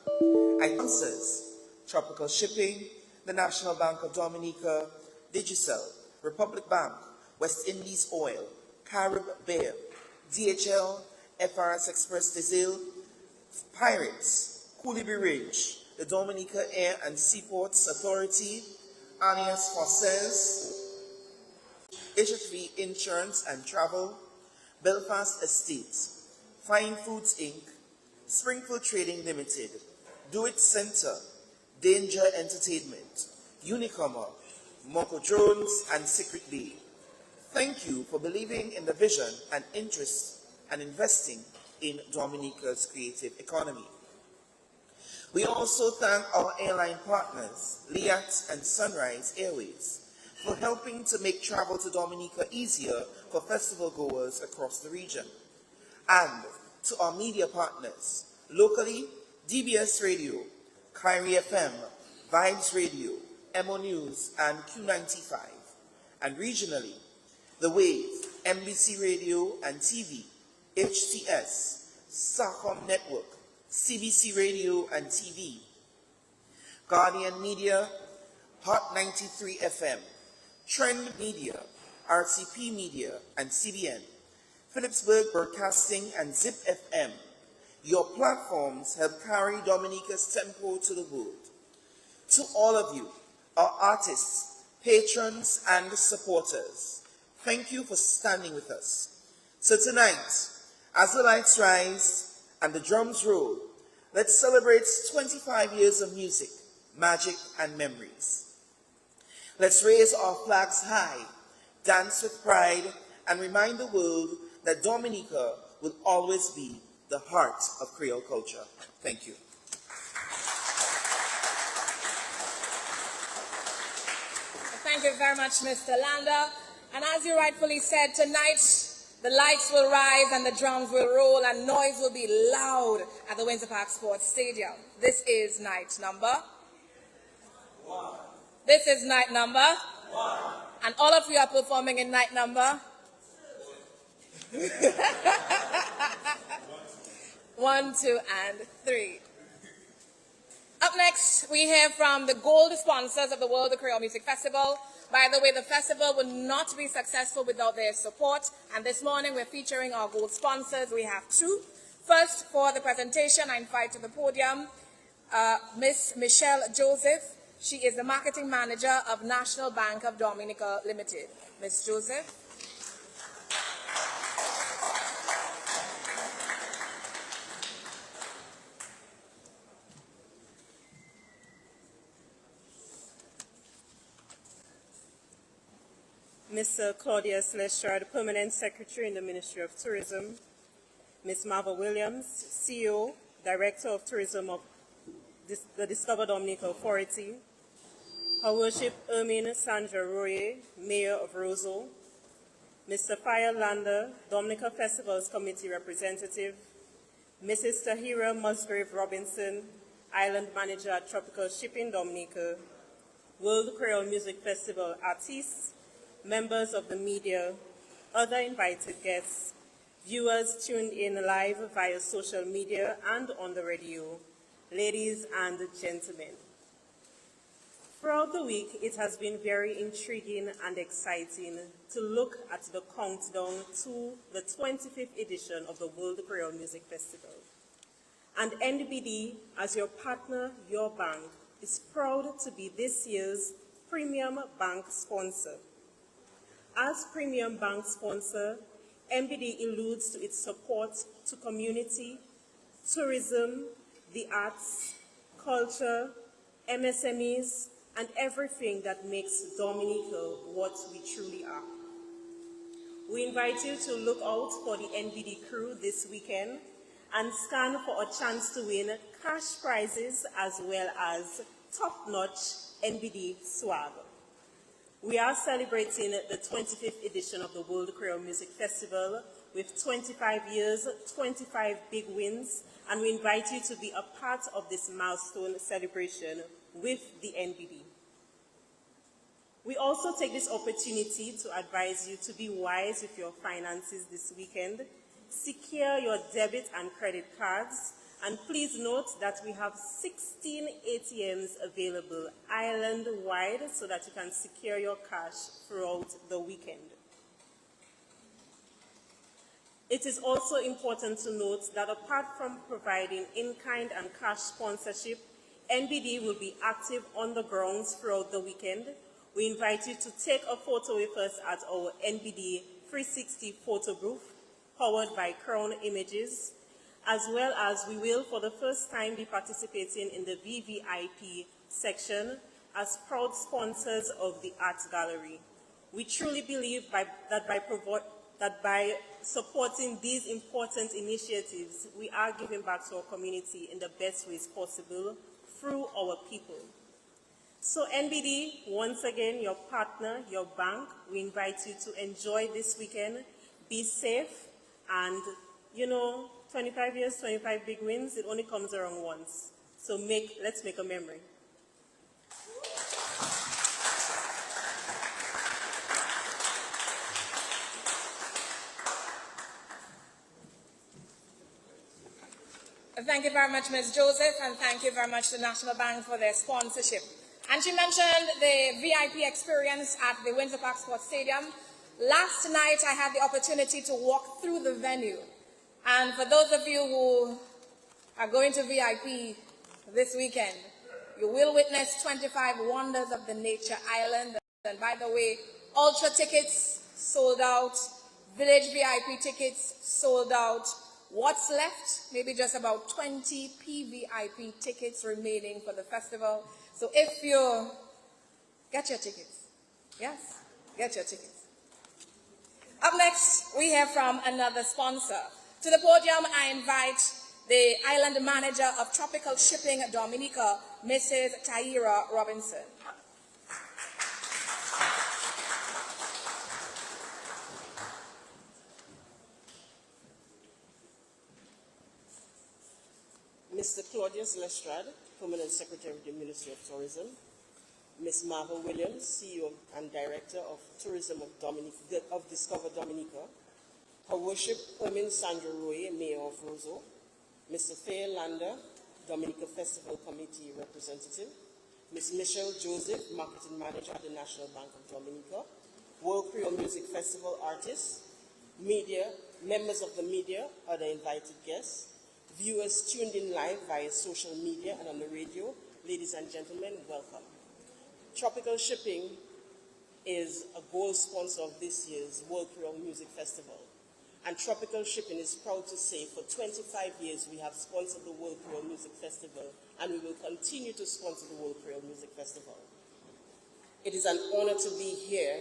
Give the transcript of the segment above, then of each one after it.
Sponsors: Tropical Shipping, the National Bank of Dominica, Digicel, Republic Bank, West Indies Oil, Carib Beer, DHL, FRS Express Diesel, Pirates, Coolibri Ridge, the Dominica Air and Seaports Authority, Anias Forces, HFV Insurance and Travel, Belfast Estates, Fine Foods Inc., Springfield Trading Limited, Do It Center, Danger Entertainment, Unicommer, Moko Drones, and Secret Bee. Thank you for believing in the vision and interest and investing in Dominica's creative economy. We also thank our airline partners, Liat and Sunrise Airways, for helping to make travel to Dominica easier for festival goers across the region. And to our media partners, locally, DBS Radio, Kyrie FM, Vibes Radio, MO News, and Q95. And regionally, The Wave, NBC Radio and TV, HTS, Starcom Network, CBC Radio and TV, Guardian Media, Hot 93 FM, Trend Media, RCP Media and CBN, Phillipsburg Broadcasting and Zip FM. Your platforms help carry Dominica's tempo to the world. To all of you, our artists, patrons, and supporters, thank you for standing with us. So tonight, as the lights rise and the drums roll, let's celebrate 25 years of music, magic, and memories. Let's raise our flags high, dance with pride, and remind the world that Dominica will always be the heart of Creole culture. Thank you. Thank you very much, Mr. Landa. And as you rightfully said, tonight the lights will rise and the drums will roll and noise will be loud at the Windsor Park Sports Stadium. This is night number 1. This is night number 1. And all of you are performing in night number 2. 1, 2, and 3. Up next, we hear from the gold sponsors of the World Creole Music Festival. By the way, the festival would not be successful without their support, and this morning we're featuring our gold sponsors. We have 2. First, for the presentation, I invite to the podium Miss Michelle Joseph. She is the marketing manager of National Bank of Dominica Limited. Miss Joseph. Mr. Claudius Leshard, Permanent Secretary in the Ministry of Tourism, Ms. Marva Williams, CEO, Director of Tourism of the Discover Dominica Authority, Her Worship Ermine Sandra Royer, Mayor of Roseau, Mr. Fayal Landa, Dominica Festivals Committee Representative, Mrs. Tahira Musgrave Robinson, Island Manager at Tropical Shipping Dominica, World Creole Music Festival artists, members of the media, other invited guests, viewers tuned in live via social media and on the radio, ladies and gentlemen. Throughout the week, it has been very intriguing and exciting to look at the countdown to the 25th edition of the World Creole Music Festival. And NBD, as your partner, your bank, is proud to be this year's premium bank sponsor. As premium bank sponsor, MBD alludes to its support to community, tourism, the arts, culture, MSMEs, and everything that makes Dominica what we truly are. We invite you to look out for the NBD crew this weekend and scan for a chance to win cash prizes as well as top-notch NBD swag. We are celebrating the 25th edition of the World Creole Music Festival with 25 years, 25 big wins, and we invite you to be a part of this milestone celebration with the NBD. We also take this opportunity to advise you to be wise with your finances this weekend. Secure your debit and credit cards And please note that we have 16 ATMs available island-wide so that you can secure your cash throughout the weekend. It is also important to note that apart from providing in-kind and cash sponsorship, NBD will be active on the grounds throughout the weekend. We invite you to take a photo with us at our NBD 360 photo booth, powered by Crown Images, as well as we will for the first time be participating in the VVIP section as proud sponsors of the Art Gallery. We truly believe that by supporting these important initiatives, we are giving back to our community in the best ways possible through our people. So NBD, once again, your partner, your bank, we invite you to enjoy this weekend, be safe, and 25 years, 25 big wins, it only comes around once. So let's make a memory. Thank you very much, Ms. Joseph, and thank you very much to National Bank for their sponsorship. And she mentioned the VIP experience at the Windsor Park Sports Stadium. Last night, I had the opportunity to walk through the venue. And for those of you who are going to VIP this weekend, you will witness 25 wonders of the nature island. And by the way, Ultra tickets sold out, Village VIP tickets sold out. What's left? Maybe just about 20 PVIP tickets remaining for the festival. So if you get your tickets, yes, get your tickets. Up next, we hear from another sponsor. To the podium, I invite the island manager of Tropical Shipping Dominica, Mrs. Tyra Robinson. Mr. Claudius Lestrade, Permanent Secretary of the Ministry of Tourism, Ms. Marvel Williams, CEO and Director of Tourism of Discover Dominica, Her Worship Hermin Sandra Roy, Mayor of Roseau, Mr. Thayer Lander, Dominica Festival Committee Representative, Ms. Michelle Joseph, Marketing Manager at the National Bank of Dominica, World Creole Music Festival artists, media, members of the media, other invited guests, viewers tuned in live via social media and on the radio, ladies and gentlemen, welcome. Tropical Shipping is a gold sponsor of this year's World Creole Music Festival. And Tropical Shipping is proud to say for 25 years we have sponsored the World Creole Music Festival, and we will continue to sponsor the World Creole Music Festival. It is an honor to be here.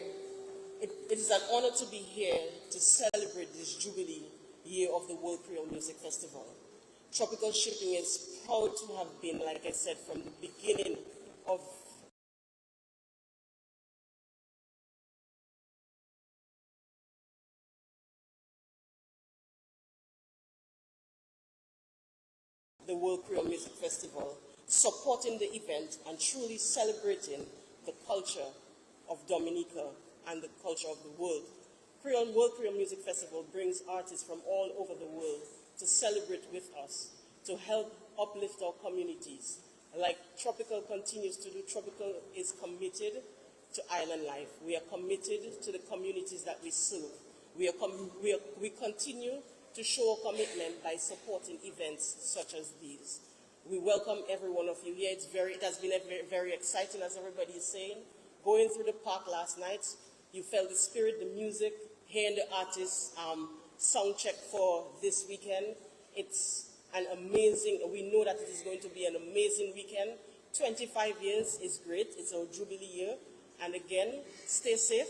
It is an honor to be here to celebrate this Jubilee year of the World Creole Music Festival. Tropical Shipping is proud to have been, like I said, from the beginning of the World Creole Music Festival, supporting the event and truly celebrating the culture of Dominica and the culture of the world. World Creole Music Festival brings artists from all over the world to celebrate with us, to help uplift our communities. Like Tropical continues to do, Tropical is committed to island life. We are committed to the communities that we serve. We continue to show our commitment by supporting events such as these. We welcome every one of you here. It has been very exciting, as everybody is saying. Going through the park last night, you felt the spirit, the music, hearing the artists sound check for this weekend. It's an amazing, we know that it is going to be an amazing weekend. 25 years is great. It's our Jubilee year. And again, stay safe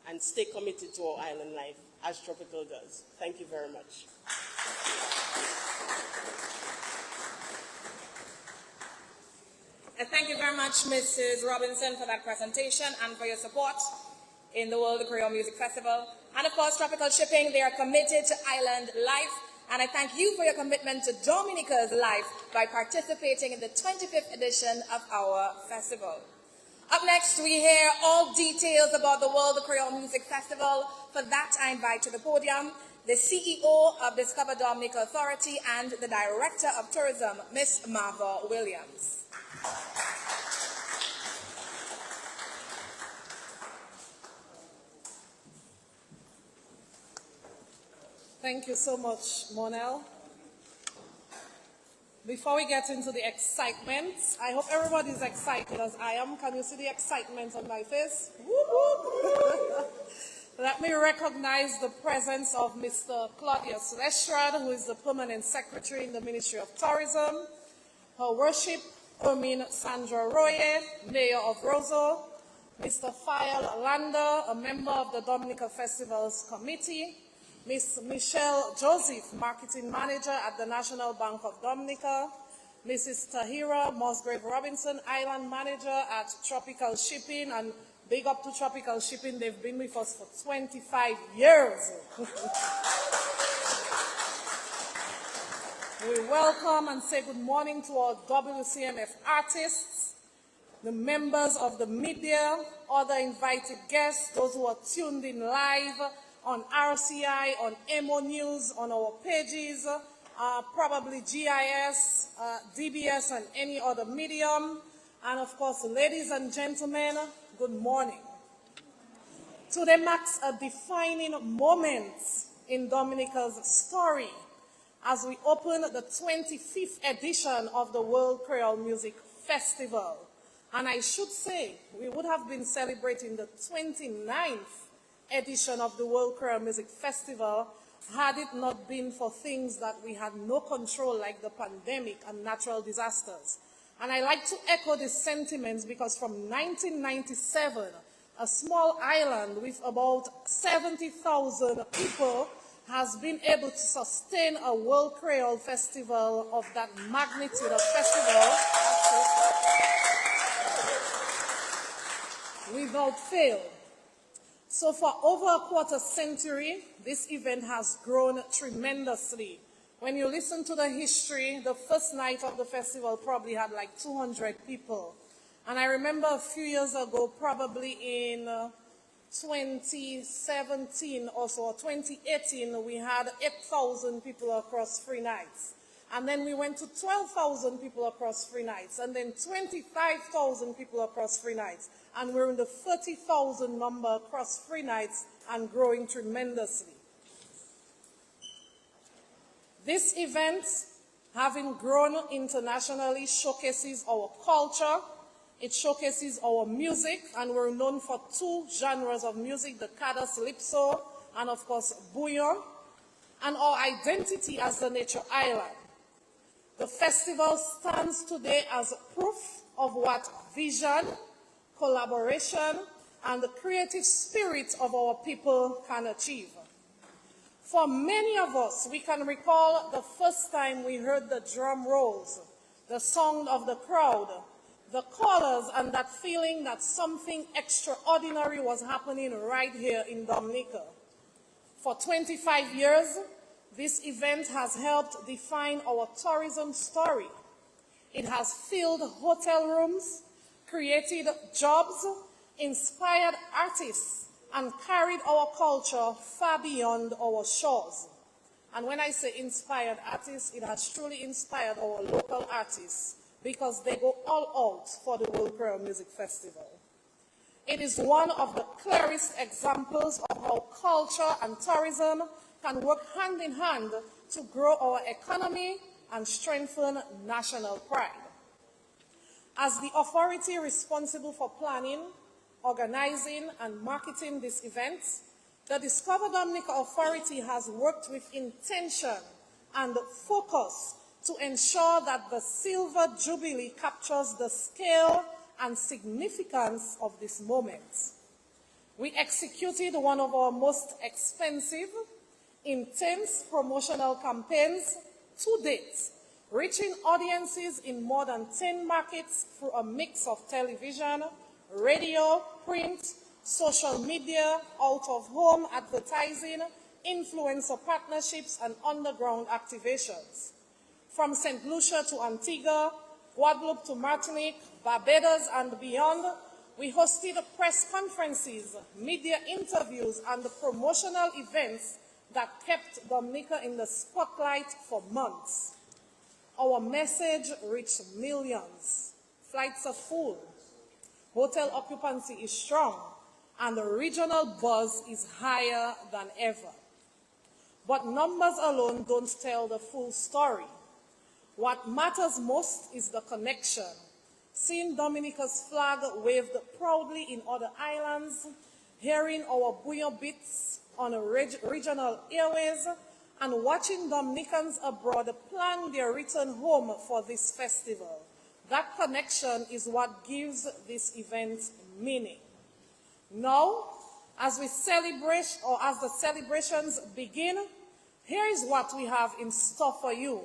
and stay committed to our island life, as Tropical does. Thank you very much. And thank you very much, Mrs. Robinson, for that presentation and for your support in the World Creole Music Festival. And of course, Tropical Shipping, they are committed to island life. And I thank you for your commitment to Dominica's life by participating in the 25th edition of our festival. Up next, we hear all details about the World Creole Music Festival. For that, I invite to the podium the CEO of Discover Dominica Authority, and the Director of Tourism, Ms. Marva Williams. Thank you so much, Monel. Before we get into the excitement, I hope everybody's excited as I am. Can you see the excitement on my face? Woo-hoo. Let me recognize the presence of Mr. Claudius Lestrade, who is the Permanent Secretary in the Ministry of Tourism, Her Worship Hermine Sandra Roye, Mayor of Roseau, Mr. Fael Landa, a member of the Dominica Festivals Committee, Ms. Michelle Joseph, Marketing Manager at the National Bank of Dominica, Mrs. Tahira Musgrave Robinson, Island Manager at Tropical Shipping, and big up to Tropical Shipping, they've been with us for 25 years. We welcome and say good morning to our WCMF artists, the members of the media, other invited guests, those who are tuned in live on RCI, on MO News, on our pages, probably GIS, DBS, and any other medium. And of course, ladies and gentlemen, good morning. Today marks a defining moment in Dominica's story as we open the 25th edition of the World Creole Music Festival. And I should say, we would have been celebrating the 29th edition of the World Creole Music Festival had it not been for things that we had no control, like the pandemic and natural disasters. And I like to echo these sentiments because from 1997, a small island with about 70,000 people has been able to sustain a World Creole Festival of that magnitude of festival without fail. So for over a quarter century, this event has grown tremendously. When you listen to the history, the first night of the festival probably had like 200 people. And I remember a few years ago, probably in 2017 or so, 2018, we had 8,000 people across 3 nights. And then we went to 12,000 people across 3 nights, and then 25,000 people across 3 nights. And we're in the 30,000 number across 3 nights and growing tremendously. This event, having grown internationally, showcases our culture, it showcases our music, and we're known for 2 genres of music, the Kada Calypso and of course Bouillon, and our identity as the Nature Island. The festival stands today as proof of what vision, collaboration, and the creative spirit of our people can achieve. For many of us, we can recall the first time we heard the drum rolls, the sound of the crowd, the colors, and that feeling that something extraordinary was happening right here in Dominica. For 25 years, this event has helped define our tourism story. It has filled hotel rooms, created jobs, inspired artists, and carried our culture far beyond our shores. And when I say inspired artists, it has truly inspired our local artists because they go all out for the World Creole Music Festival. It is one of the clearest examples of how culture and tourism can work hand in hand to grow our economy and strengthen national pride. As the authority responsible for planning, organizing, and marketing this event, the Discover Dominica Authority has worked with intention and focus to ensure that the Silver Jubilee captures the scale and significance of this moment. We executed one of our most expensive, intense promotional campaigns to date, reaching audiences in more than 10 markets through a mix of television, radio, print, social media, out-of-home advertising, influencer partnerships, and underground activations. From St. Lucia to Antigua, Guadeloupe to Martinique, Barbados, and beyond, we hosted press conferences, media interviews, and promotional events that kept Dominica in the spotlight for months. Our message reached millions. Flights are full. Hotel occupancy is strong, and the regional buzz is higher than ever. But numbers alone don't tell the full story. What matters most is the connection. Seeing Dominica's flag waved proudly in other islands, hearing our bouillon beats on a regional airways, and watching Dominicans abroad plan their return home for this festival. That connection is what gives this event meaning. Now, as we celebrate, or as the celebrations begin, here is what we have in store for you.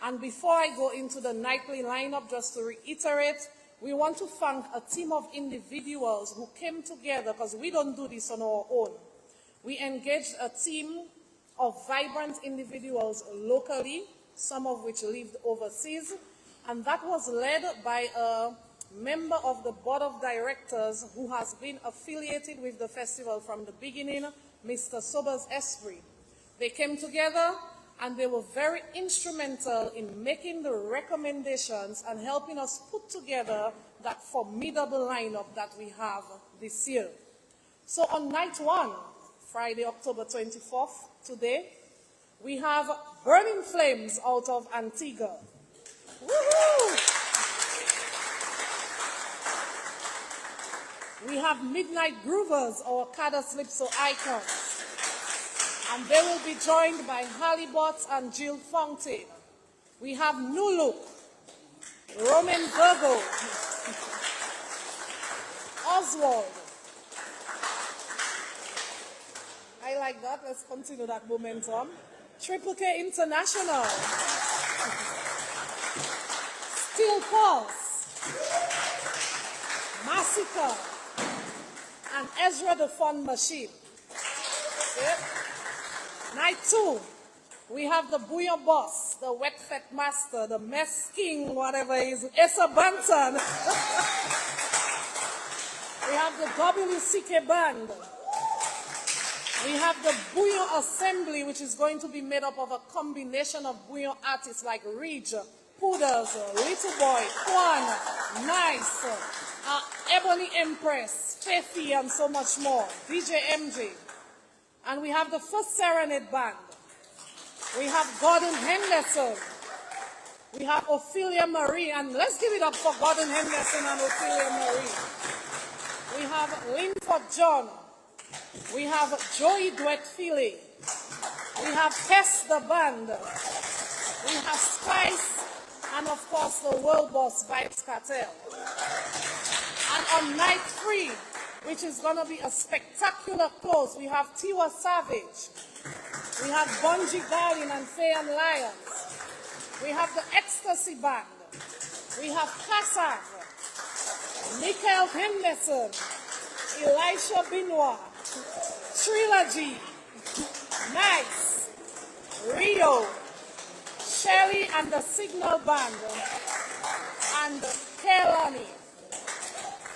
And before I go into the nightly lineup, just to reiterate, we want to thank a team of individuals who came together, because we don't do this on our own. We engaged a team of vibrant individuals locally, some of which lived overseas, and that was led by a member of the board of directors who has been affiliated with the festival from the beginning, Mr. Sobers Esprit. They came together and they were very instrumental in making the recommendations and helping us put together that formidable lineup that we have this year. So on night one, Friday, October 24th, today, we have Burning Flames out of Antigua. Woohoo! We have Midnight Groovers, our Cada Slipso icons. And they will be joined by Halibut and Jill Fontaine. We have New Look, Roman Virgo, Oswald. I like that. Let's continue that momentum. Triple K International. Steel Pulse. Massacre. And Ezra the Fun Machine. Yep. Night two, we have the Bouillon Boss, the Wet Fat Master, the Mess King, whatever it is, Esa Banton. We have the WCK Band. We have the Bouillon Assembly, which is going to be made up of a combination of Bouillon artists like Ridge, Poodles, Little Boy, Kwan, Nice, Ebony Empress, Fefi, and so much more, DJ MJ. And we have the first Serenade Band. We have Gordon Henderson. We have Ophelia Marie, and let's give it up for Gordon Henderson and Ophelia Marie. We have Linford John. We have Joey Duet Philly. We have Tess the Band. We have Spice, and of course the World Boss Vibes Cartel. And on night three, which is going to be a spectacular close, we have Tiwa Savage, we have Bungie Garlin and Faye and Lyons, we have the Ecstasy Band, we have Kassav, Mikael Henderson, Elisha Benoit, Trilogy, Nice, Rio, Shelly and the Signal Band, and Kelani.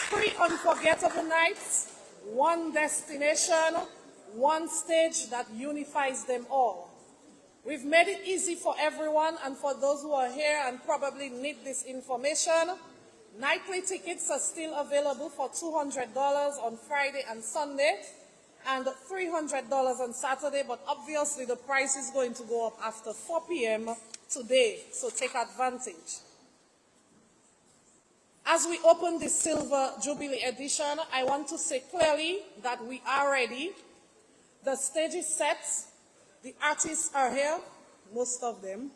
3 unforgettable nights, 1 destination, 1 stage that unifies them all. We've made it easy for everyone, and for those who are here and probably need this information, nightly tickets are still available for $200 on Friday and Sunday, and $300 on Saturday, but obviously the price is going to go up after 4 p.m. today, so take advantage. As we open this Silver Jubilee edition, I want to say clearly that we are ready. The stage is set, the artists are here, most of them,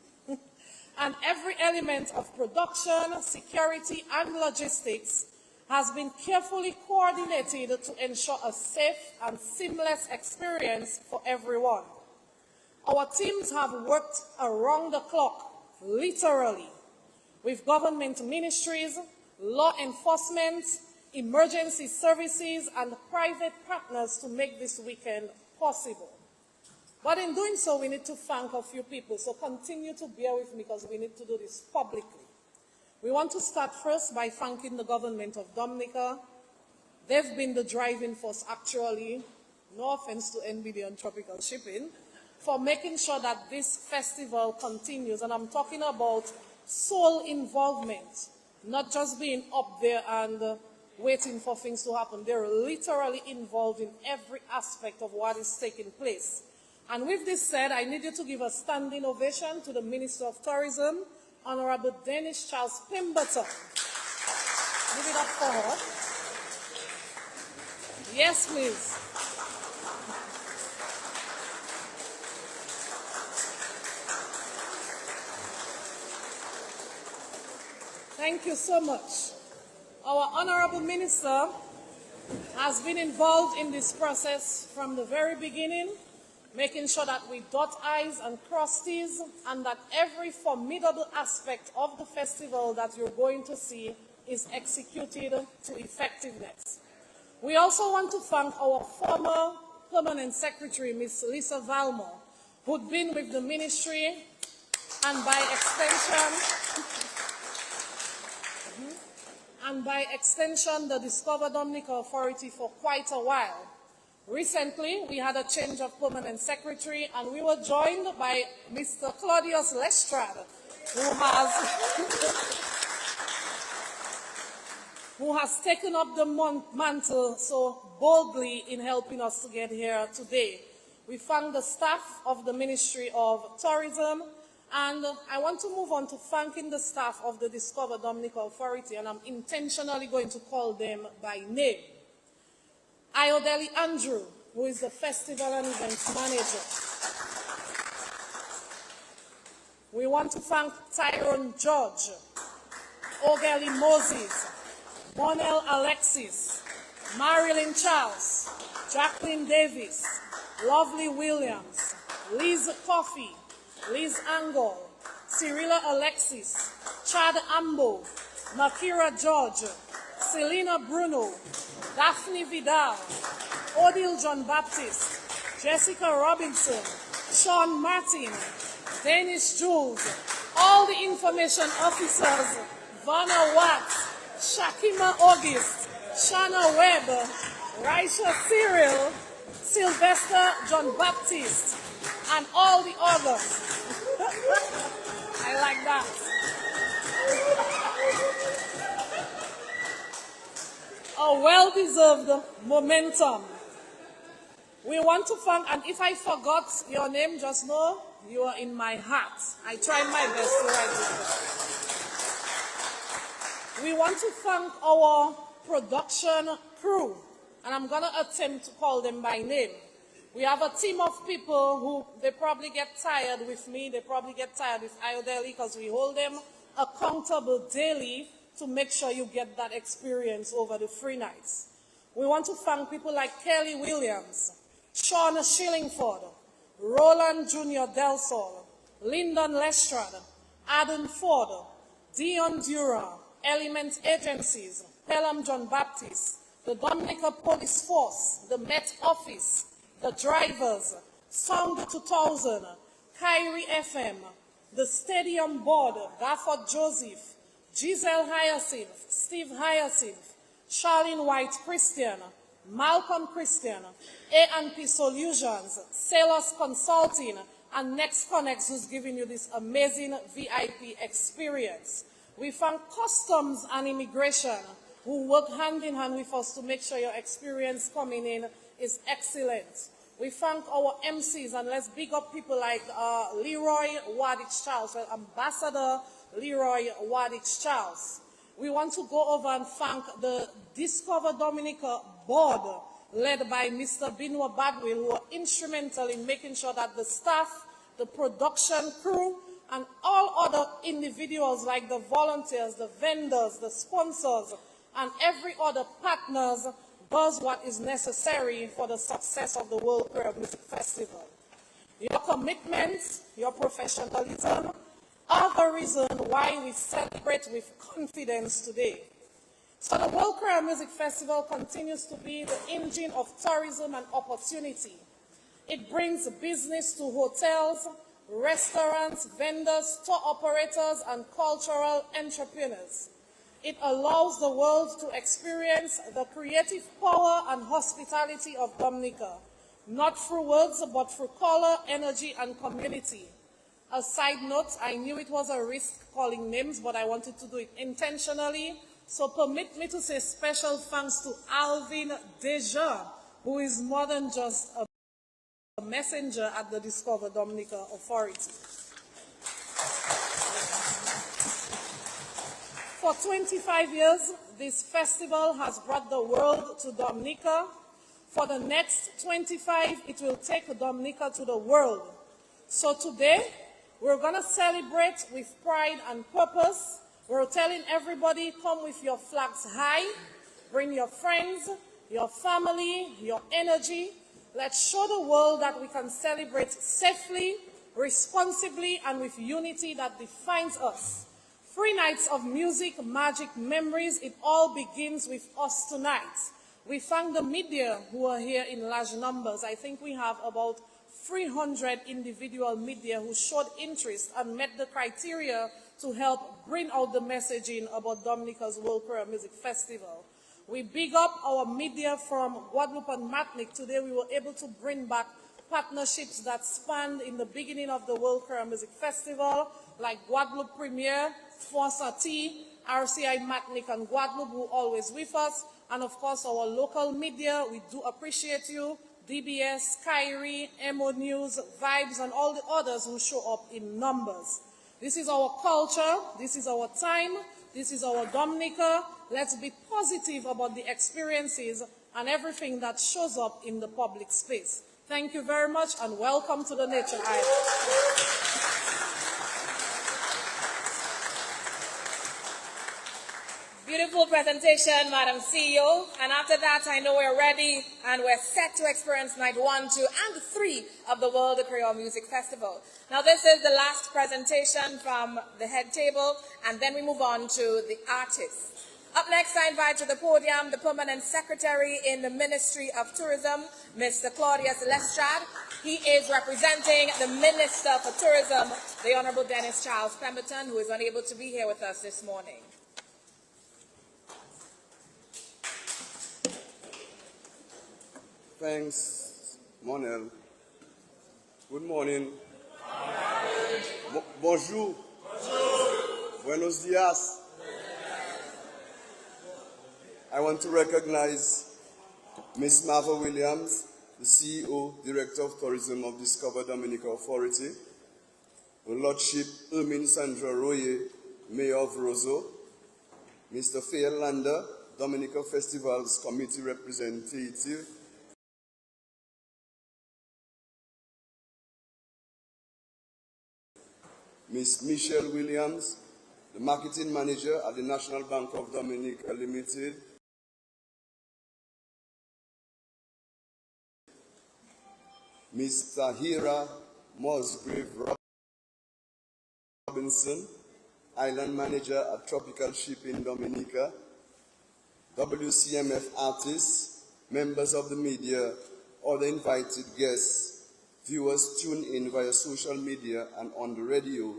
and every element of production, security, and logistics has been carefully coordinated to ensure a safe and seamless experience for everyone. Our teams have worked around the clock, literally, with government ministries, law enforcement, emergency services, and private partners to make this weekend possible. But in doing so, we need to thank a few people, so continue to bear with me because we need to do this publicly. We want to start first by thanking the government of Dominica. They've been the driving force, actually, no offense to NBD on tropical shipping, for making sure that this festival continues. And I'm talking about sole involvement, not just being up there and waiting for things to happen. They're literally involved in every aspect of what is taking place. And with this said, I need you to give a standing ovation to the Minister of Tourism, Honorable Dennis Charles Pemberton. Give it up for her. Yes, please. Thank you so much. Our Honorable Minister has been involved in this process from the very beginning, making sure that we dot I's and cross T's, and that every formidable aspect of the festival that you're going to see is executed to effectiveness. We also want to thank our former Permanent Secretary, Ms. Lisa Valmore, who'd been with the ministry and by extension the Discover Dominica Authority for quite a while. Recently, we had a change of Permanent Secretary, and we were joined by Mr. Claudius Lestrade, who has taken up the mantle so boldly in helping us to get here today. We thank the staff of the Ministry of Tourism, and I want to move on to thanking the staff of the Discover Dominica Authority, and I'm intentionally going to call them by name. Ayodele Andrew, who is the Festival and Events Manager. We want to thank Tyrone George, Ogeli Moses, Monel Alexis, Marilyn Charles, Jacqueline Davis, Lovely Williams, Liz Coffey, Liz Angol, Cyrilla Alexis, Chad Ambo, Makira George, Selena Bruno, Daphne Vidal, Odile John Baptist, Jessica Robinson, Sean Martin, Danish Jules, all the information officers, Vanna Watts, Shakima August, Shana Webb, Raisha Cyril, Sylvester John Baptist, and all the others. I like that. A well-deserved momentum. We want to thank, and if I forgot your name, just know you are in my heart. I tried my best to write it down. We want to thank our production crew, and I'm going to attempt to call them by name. We have a team of people who, they probably get tired with me, they probably get tired with Ayodele, because we hold them accountable daily to make sure you get that experience over the 3 nights. We want to thank people like Kelly Williams, Shauna Shillingford, Roland Jr. Delsol, Lyndon Lestrade, Adam Ford, Dion Dura, Element Agencies, Pelham John Baptist, the Dominica Police Force, the Met Office, the Drivers, Sound 2000, Kyrie FM, the Stadium Board, Gafford Joseph, Giselle Hyacinth, Steve Hyacinth, Charlene White Christian, Malcolm Christian, A&P Solutions, Sailors Consulting, and Next Connects, who's giving you this amazing VIP experience. We thank Customs and Immigration, who work hand in hand with us to make sure your experience coming in is excellent. We thank our MCs, and let's big up people like Leroy Wadich Charles, well, Ambassador Leroy Wadich Charles. We want to go over and thank the Discover Dominica board, led by Mr. Binwa Badwil, who are instrumental in making sure that the staff, the production crew, and all other individuals like the volunteers, the vendors, the sponsors, and every other partners does what is necessary for the success of the World Creole Music Festival. Your commitment, your professionalism are the reason why we celebrate with confidence today. So the World Creole Music Festival continues to be the engine of tourism and opportunity. It brings business to hotels, restaurants, vendors, tour operators, and cultural entrepreneurs. It allows the world to experience the creative power and hospitality of Dominica. not through words, but through color, energy, and community. A side note, I knew it was a risk calling names, but I wanted to do it intentionally. So permit me to say special thanks to Alvin Deja, who is more than just a messenger at the Discover Dominica Authority. For 25 years, this festival has brought the world to Dominica. For the next 25, it will take Dominica to the world. So today, we're going to celebrate with pride and purpose. We're telling everybody, come with your flags high, bring your friends, your family, your energy. Let's show the world that we can celebrate safely, responsibly, and with unity that defines us. 3 nights of music, magic, memories, it all begins with us tonight. We thank the media who are here in large numbers. I think we have about 300 individual media who showed interest and met the criteria to help bring out the messaging about Dominica's World Creole Music Festival. We big up our media from Guadeloupe and Martinique. Today we were able to bring back partnerships that spanned in the beginning of the World Creole Music Festival, like Guadeloupe Premier, Fonsati, RCI Martinique and Guadeloupe, who are always with us, and of course our local media. We do appreciate you, DBS, Kyrie, Emo News, Vibes, and all the others who show up in numbers. This is our culture, this is our time, this is our Dominica. Let's be positive about the experiences and everything that shows up in the public space. Thank you very much and welcome to the Nature Island. Beautiful presentation, Madam CEO. And after that, I know we're ready and we're set to experience night 1, 2, and 3 of the World Creole Music Festival. Now, this is the last presentation from the head table, and then we move on to the artists. Up next, I invite to the podium the Permanent Secretary in the Ministry of Tourism, Mr. Claudius Lestrade. He is representing the Minister for Tourism, the Honorable Dennis Charles Pemberton, who is unable to be here with us this morning. Thanks, Monel. Good morning. Bonjour. Buenos dias. I want to recognize Ms. Marva Williams, the CEO, Director of Tourism of Discover Dominica Authority, Her Lordship Ermin Sandra Royer, Mayor of Roseau, Mr. Faye Lander, Dominica Festival's Committee Representative, Ms. Michelle Williams, the Marketing Manager at the National Bank of Dominica Limited, Ms. Tahira Musgrave Robinson, Island Manager at Tropical Shipping Dominica, WCMF artists, members of the media, other invited guests, viewers tuned in via social media and on the radio,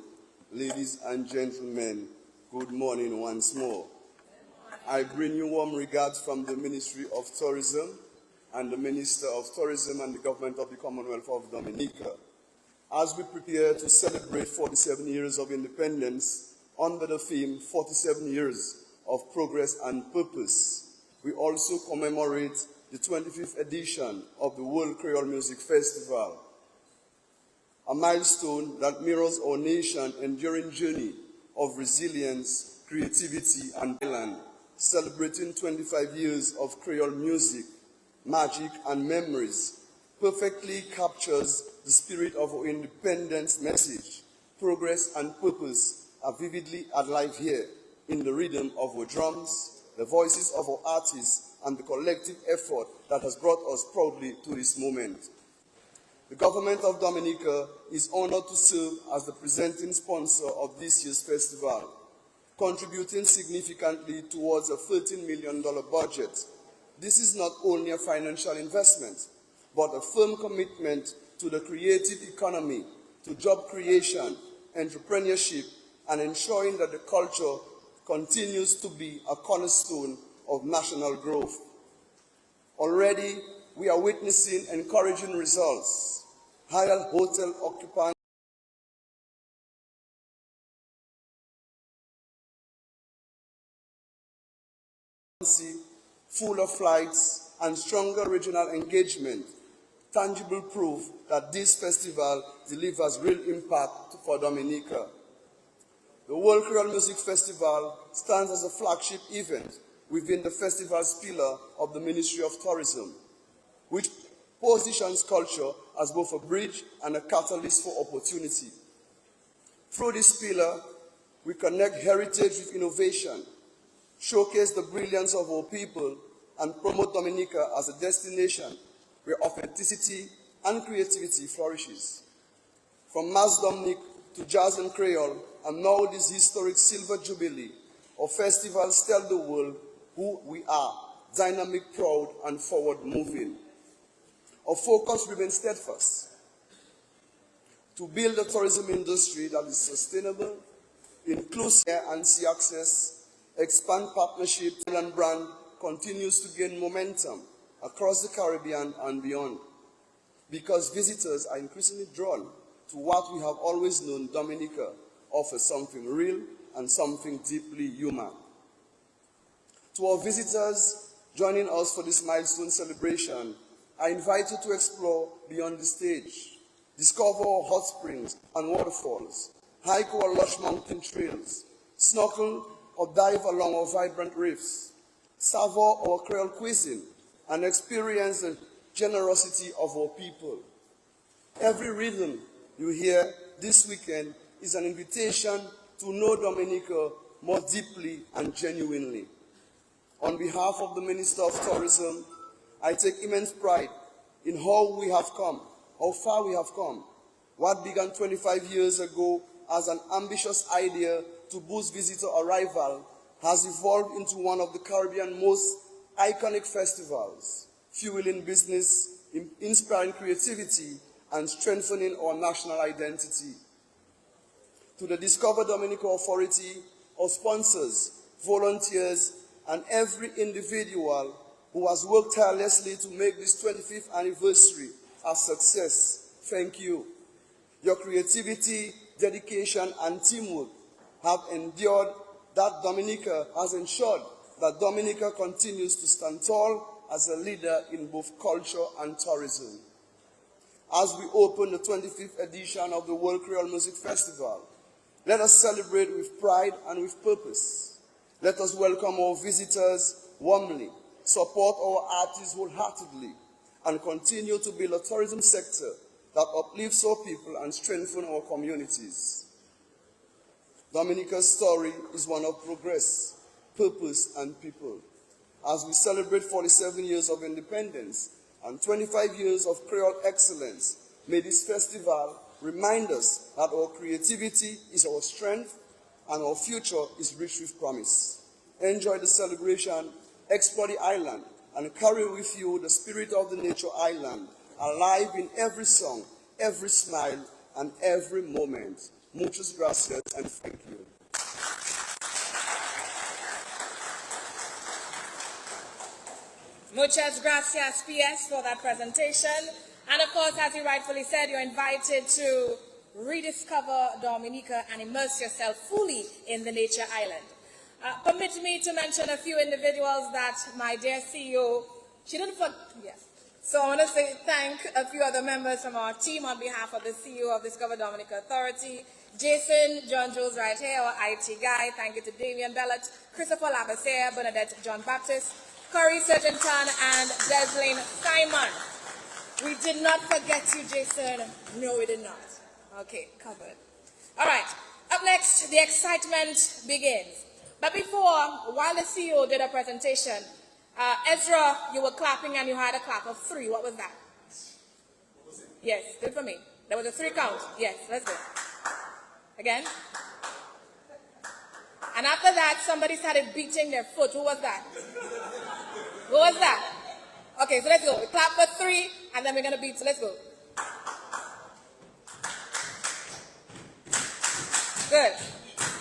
ladies and gentlemen, good morning once more. I bring you warm regards from the Ministry of Tourism and the Minister of Tourism and the Government of the Commonwealth of Dominica, as we prepare to celebrate 47 years of independence under the theme 47 years of progress and purpose. We also commemorate the 25th edition of the World Creole Music Festival, a milestone that mirrors our nation's enduring journey of resilience, creativity, and talent, celebrating 25 years of Creole music, magic, and memories, perfectly captures the spirit of our independence message. Progress and purpose are vividly alive here in the rhythm of our drums, the voices of our artists, and the collective effort that has brought us proudly to this moment. The Government of Dominica is honored to serve as the presenting sponsor of this year's festival, contributing significantly towards a $13 million budget. This is not only a financial investment, but a firm commitment to the creative economy, to job creation, entrepreneurship, and ensuring that the culture continues to be a cornerstone of national growth. Already, we are witnessing encouraging results. Higher hotel occupancy, fuller flights, and stronger regional engagement, tangible proof that this festival delivers real impact for Dominica. The World Creole Music Festival stands as a flagship event within the festival's pillar of the Ministry of Tourism, which positions culture as both a bridge and a catalyst for opportunity. Through this pillar, we connect heritage with innovation, showcase the brilliance of our people, and promote Dominica as a destination where authenticity and creativity flourishes. From Mass Dominic to Jazz and Creole, and now this historic Silver Jubilee, our festivals tell the world who we are, dynamic, proud, and forward-moving. Our focus remains steadfast to build a tourism industry that is sustainable, inclusive, and see access, expand partnerships, and brand continues to gain momentum across the Caribbean and beyond, because visitors are increasingly drawn to what we have always known Dominica offers: something real and something deeply human. To our visitors joining us for this milestone celebration, I invite you to explore beyond the stage, discover our hot springs and waterfalls, hike our lush mountain trails, snorkel or dive along our vibrant reefs, savor our Creole cuisine, and experience the generosity of our people. Every rhythm you hear this weekend is an invitation to know Dominica more deeply and genuinely. On behalf of the Minister of Tourism, I take immense pride in how we have come, how far we have come. What began 25 years ago as an ambitious idea to boost visitor arrival has evolved into one of the Caribbean's most iconic festivals, fueling business, inspiring creativity, and strengthening our national identity. To the Discover Dominica Authority, our sponsors, volunteers, and every individual who has worked tirelessly to make this 25th anniversary a success, thank you. Your creativity, dedication, and teamwork have ensured that Dominica continues to stand tall as a leader in both culture and tourism. As we open the 25th edition of the World Creole Music Festival, let us celebrate with pride and with purpose. Let us welcome our visitors warmly, support our artists wholeheartedly, and continue to build a tourism sector that uplifts our people and strengthens our communities. Dominica's story is one of progress, purpose, and people. As we celebrate 47 years of independence and 25 years of Creole excellence, may this festival remind us that our creativity is our strength and our future is rich with promise. Enjoy the celebration, explore the island, and carry with you the spirit of the nature island, alive in every song, every smile, and every moment. Muchas gracias and thank you. Muchas gracias, PS, for that presentation. And of course, as you rightfully said, you're invited to rediscover Dominica and immerse yourself fully in the nature island. Permit me to mention a few individuals that my dear CEO, she didn't forget, yes. So I want to say thank a few other members from our team on behalf of the CEO of Discover Dominica Authority. Jason, John Jules right here, our IT guy. Thank you to Damian Bellet, Christopher Lavasseur, Bernadette John Baptist, Corey Surgenton, and Deslin Simon. We did not forget you, Jason. No, we did not. Okay, covered. All right, up next, the excitement begins. But before, while the CEO did a presentation, Ezra, you were clapping and you had a clap of 3. What was that? What was it? Yes, good for me. There was a 3 count. Yes, let's go. Again. And after that, somebody started beating their foot. Who was that? Who was that? Okay, so let's go. We clap for 3, and then we're going to beat. So let's go. Good.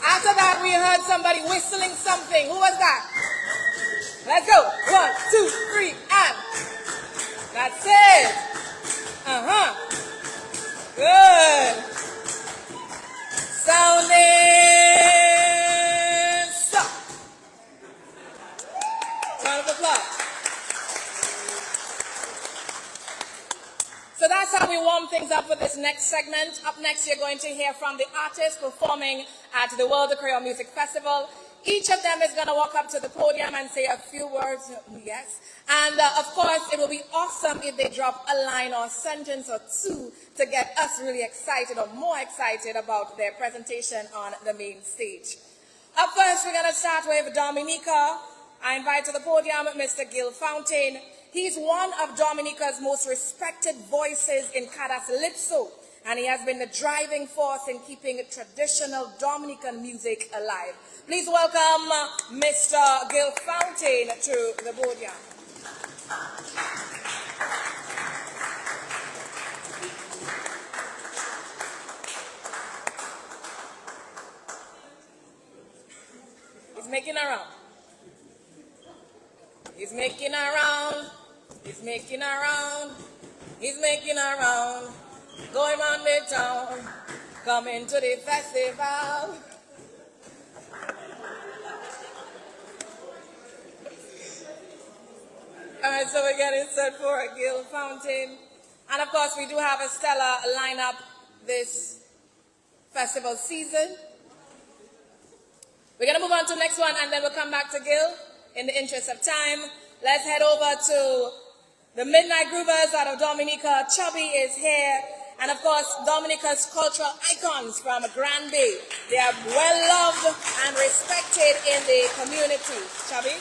After that, we heard somebody whistling something. Who was that? Let's go. 1, 2, 3, and. That's That's it. Uh-huh. Good. Sounding stop. Round of applause. So that's how we warm things up for this next segment. Up next, you're going to hear from the artists performing at the World Creole Music Festival. Each of them is going to walk up to the podium and say a few words, yes. And of course, it will be awesome if they drop a line or sentence or two to get us really excited or more excited about their presentation on the main stage. Up first, we're going to start with Dominica. I invite to the podium Mr. Gil Fountain. He's one of Dominica's most respected voices in Calypso, and he has been the driving force in keeping traditional Dominican music alive. Please welcome Mr. Gil Fountain to the podium. He's making around. He's making around. He's making around. He's making around. Going round the town. Coming to the festival. All right, so we're getting set for Gil Fountain. And of course, we do have a stellar lineup this festival season. We're going to move on to the next one, and then we'll come back to Gil. In the interest of time, let's head over to the Midnight Groovers out of Dominica. Chubby is here. And of course, Dominica's cultural icons from Grand Bay. They are well loved and respected in the community. Chubby?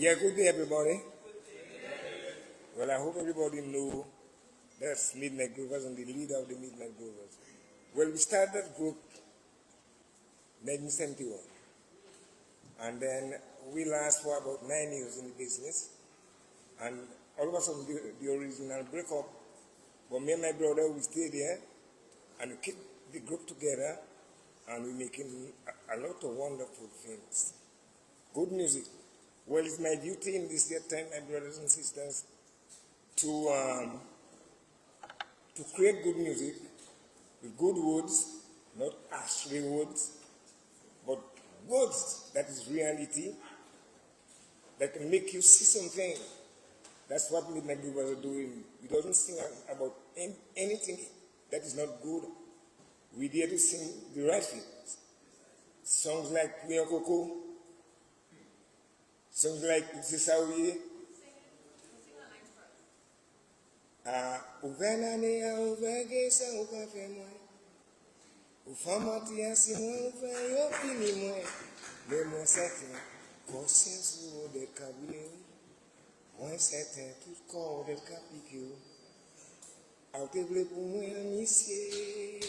Yeah, good day, everybody. Well, I hope everybody know that's Midnight Groovers and the leader of the Midnight Groovers. Well, we started that group in 1971. And then we last for about 9 years in the business. And all of a sudden, the original break up. But me and my brother, we stayed there and we keep the group together, and we're making a lot of wonderful things. Good music. Well, it's my duty in this year time, my brothers and sisters, to create good music with good words, not ashtray words, but words that is reality, that can make you see something. That's what Midnight Groovers are doing. We don't sing about anything that is not good. We dare to sing the right things. Songs like Kuya Koko, songs like Sisawi, Uvenania Uvegesa Ukafemwe, Ufamatia Simwe Ufayopinimwe, Nemo Sete, Cosensu de Cabine, One Sete, tout corps de Capicu, Autable Pumwe Amicie,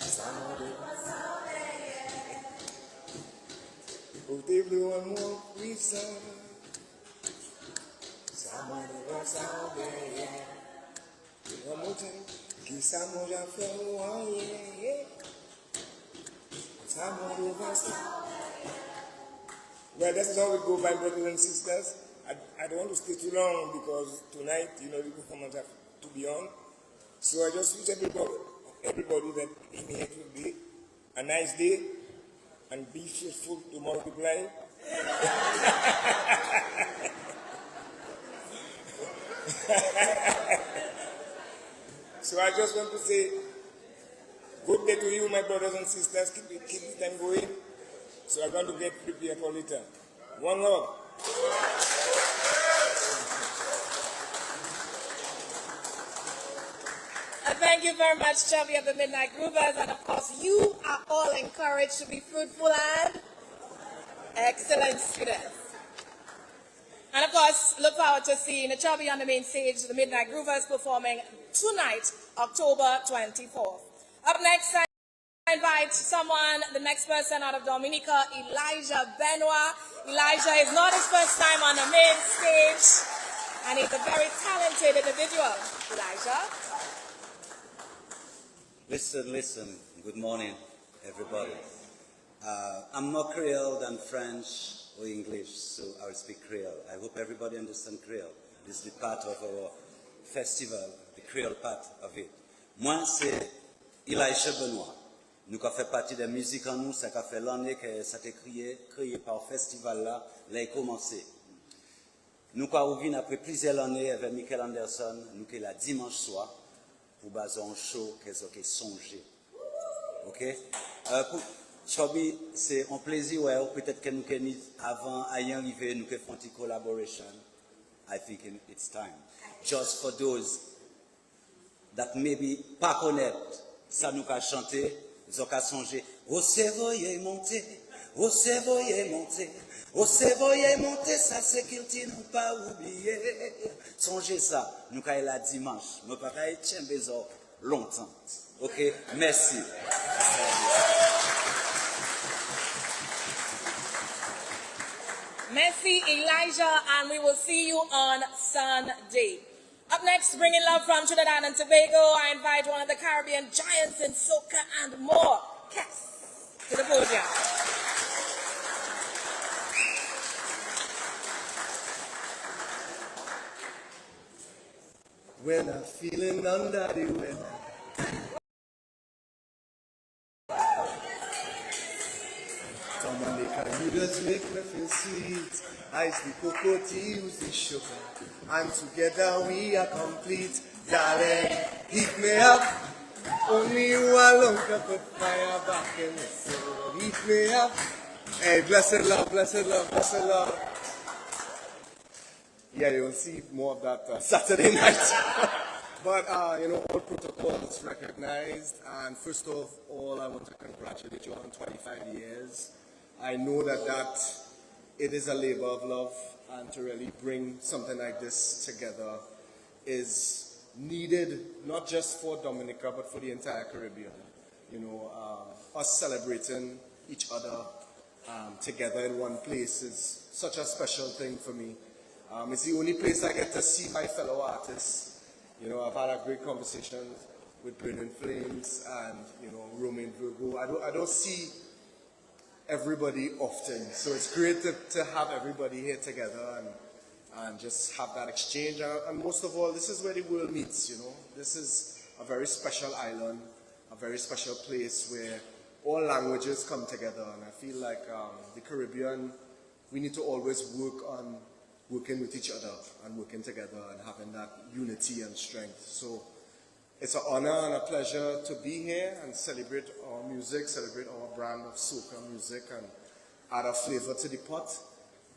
Autable one more reason. One more time. Well, that's how we go, my brothers and sisters. I don't want to stay too long because tonight, the performance have to be on. So I just wish everybody that in here will be a nice day and be faithful to multiply. So I just want to say, good day to you, my brothers and sisters. Keep this time going. So I'm going to get prepared for later. One love. Thank you very much, Chubby of the Midnight Groovers. And of course, you are all encouraged to be fruitful and excellent students. And of course, look forward to seeing the Chubby on the main stage, the Midnight Groovers performing tonight, October 24th. Up next, I I invite someone, the next person out of Dominica, Elijah Benoit. Elijah is not his first time on the main stage, and he's a very talented individual. Elijah. Listen. Good morning, everybody. I'm more Creole than French or English, so I will speak Creole. I hope everybody understands Creole. This is the part of our festival, the Creole part of it. Moi, c'est Elijah Benoit. Nous avons fait partie de la musique en nous, ça a fait l'année que ça a été créé par le festival là, là a commencé. Nous avons vu après plusieurs années avec Michael Anderson, nous sommes là dimanche soir pour baser un show qu'ils ont songé. Ok? Chobi, c'est un plaisir, ouais, peut-être que nous avant à y arriver, nous faisons une collaboration. I think it's time. Just for those that maybe pas connaître, ça nous a chanté, ils ont songé. Au cerveau est monté, au cerveau est monté, au cerveau est monté, ça c'est qu'il n'ont pas oublié. Songez ça, nous avons la dimanche, nous pas être besoin longtemps. Ok, merci. Merci, Elijah, and we will see you on Sunday. Up next, bringing love from Trinidad and Tobago, I invite one of the Caribbean giants in soca and more, Cass, to the podium. When I'm feeling under the weather, Dominica, you just make me feel sweet. Ice the cocoa tea, use the sugar, and together we are complete. Darling, heat me up. Only you alone can put fire back in the soul. Heat me up. Hey, blessed love, blessed love, blessed love. Yeah, you'll see more of that Saturday night. But, all protocols recognized. And first of all, I want to congratulate you on 25 years. I know that it is a labor of love, and to really bring something like this together is needed, not just for Dominica, but for the entire Caribbean. Us celebrating each other together in one place is such a special thing for me. It's the only place I get to see my fellow artists. I've had a great conversation with Burning Flames and, Romain Virgo. I don't see everybody often, so it's great to have everybody here together and just have that exchange. And most of all, this is where the world meets, This is a very special island, a very special place where all languages come together. And I feel like the Caribbean, we need to always work on working with each other and working together and having that unity and strength. So it's an honor and a pleasure to be here and celebrate our music, celebrate our brand of soca music, and add a flavor to the pot.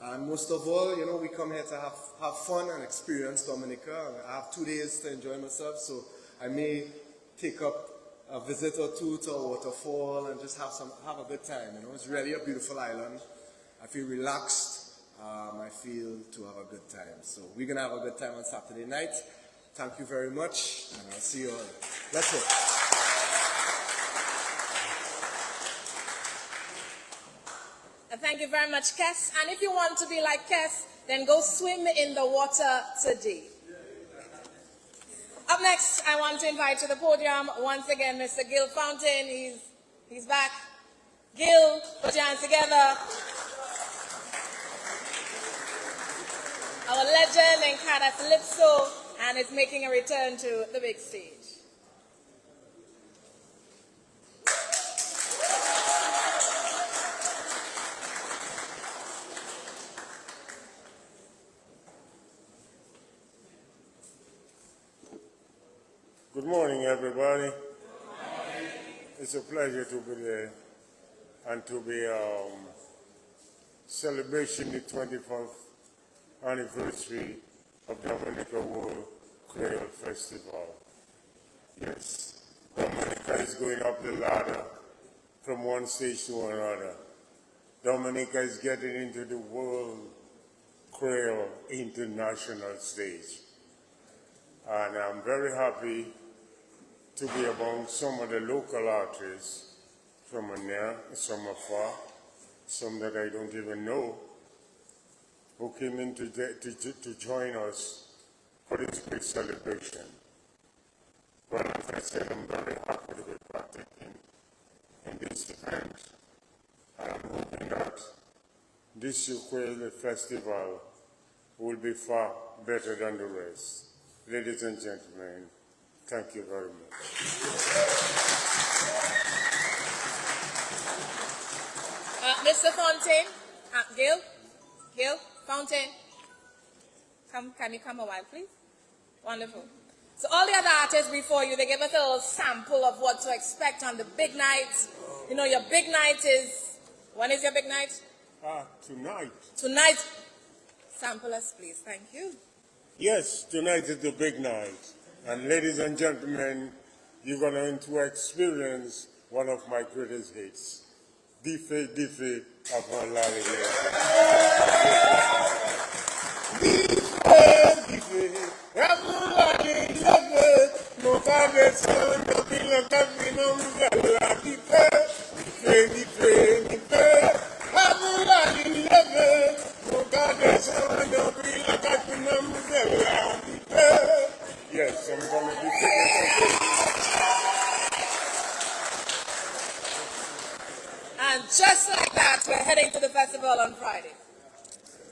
And most of all, we come here to have fun and experience Dominica. I have 2 days to enjoy myself, so I may take up a visit or two to a waterfall and just have a good time. It's really a beautiful island. I feel relaxed. I feel to have a good time. So we're going to have a good time on Saturday night. Thank you very much, and I'll see you all. That's it. Thank you very much, Kes. And if you want to be like Kes, then go swim in the water today. Up next, I want to invite to the podium once again Mr. Gil Fountain. He's back. Gil, put your hands together. Our legend in Calypso, and is making a return to the big stage. Good morning, everybody. It's a pleasure to be there and to be celebrating the 24th anniversary of Dominica World Creole Festival. Yes, Dominica is going up the ladder from one stage to another. Dominica is getting into the World Creole International stage. And I'm very happy to be among some of the local artists some are near, some are far, some that I don't even know, who came in to join us for this great celebration. Well, as I said, I'm very happy to be partaking in this event. I'm hoping that this World Festival will be far better than the rest. Ladies and gentlemen, thank you very much. Mr. Fontaine, Gil, Fontaine, can you come a while, please? Wonderful. So all the other artists before you, they gave us a little sample of what to expect on the big night. You know, your big night is, when is your big night? Tonight. Tonight. Sample us, please. Thank you. Yes, tonight is the big night. And ladies and gentlemen, you're going to experience one of my greatest hits. Dife, Dife, Avalari. Dife, Avalari, Love, no Father, Son, no Pila, Capino, Dife, Dife, Dife, Avalari, Love, no Father, Son, no Pila, Capino, Dife. Yes, I'm going to be taking And just like that, we're heading to the festival on Friday.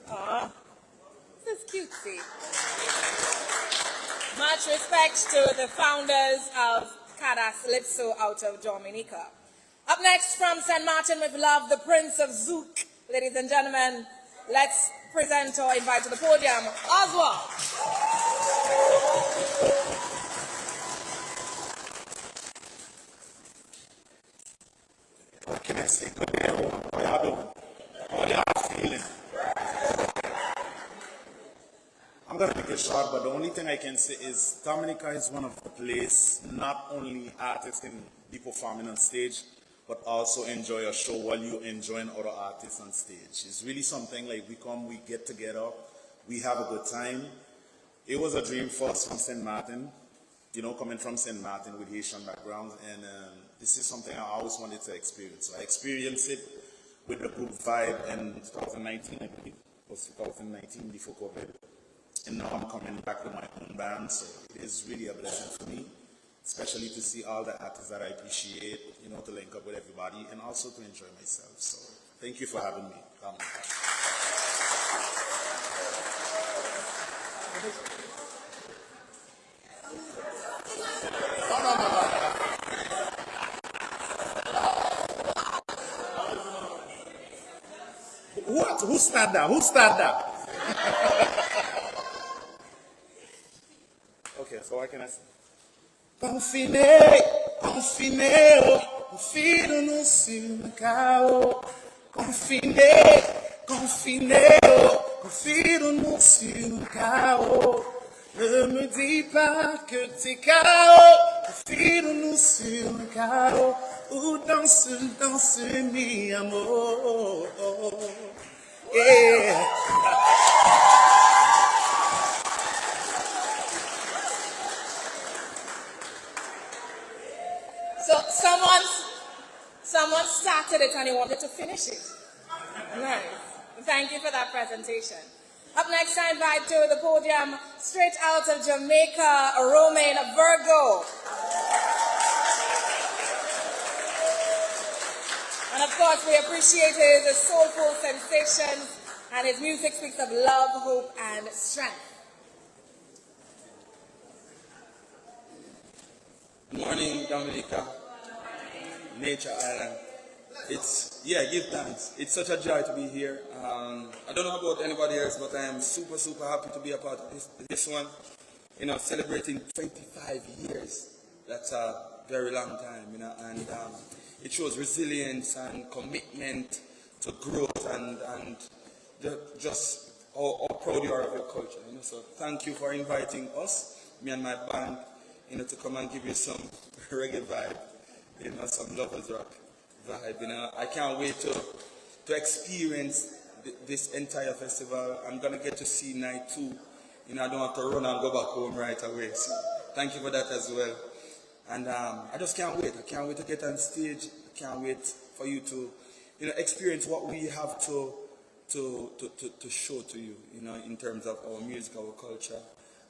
Aww, this is cutesy. Much respect to the founders of Calypso out of Dominica. Up next from St. Martin with love, the Prince of Zouk. Ladies and gentlemen, let's present or invite to the podium, Oswald. What can I say? Good day, how y'all doing? How y'all feeling? I'm going to make it short, but the only thing I can say is Dominica is one of the places, not only artists can be performing on stage, but also enjoy a show while you enjoying other artists on stage. It's really something like we come, we get together, we have a good time. It was a dream for us from St. Martin, you know, coming from St. Martin with Haitian background, and this is something I always wanted to experience. So I experienced it with the group Vibe in 2019, I believe. It was 2019 before COVID. And now I'm coming back with my own band, so it is really a blessing for me, especially to see all the artists that I appreciate, you know, to link up with everybody, and also to enjoy myself. So thank you for having me. What? Who started that? Who started that? Okay, so what can I say? Confiné, confino no seu carro. Confiné, confino no seu carro. Ne me dis pas que t'es KO. Confino no seu carro. Ou danse, mi amor. Yeah. So someone started it and he wanted to finish it. Nice. Thank you for that presentation. Up next, I invite to the podium, straight out of Jamaica, Romain Virgo. And of course, we appreciate his soulful sensations, and his music speaks of love, hope, and strength. Good morning, Dominica, Nature Island. Give thanks. It's such a joy to be here. I don't know about anybody else, but I am super, super happy to be a part of this one. You know, celebrating 25 years. That's a very long time, you know, and it shows resilience and commitment to growth and just how proud you are of your culture, you know. So thank you for inviting us, me and my band, you know, to come and give you some reggae vibe, you know, some lovers rock vibe, you know. I can't wait to experience this entire festival. I'm gonna get to see night 2, you know. I don't have to run and go back home right away. So thank you for that as well. And I just can't wait. I can't wait to get on stage, can't wait for you to, experience what we have to show to you, in terms of our music, our culture,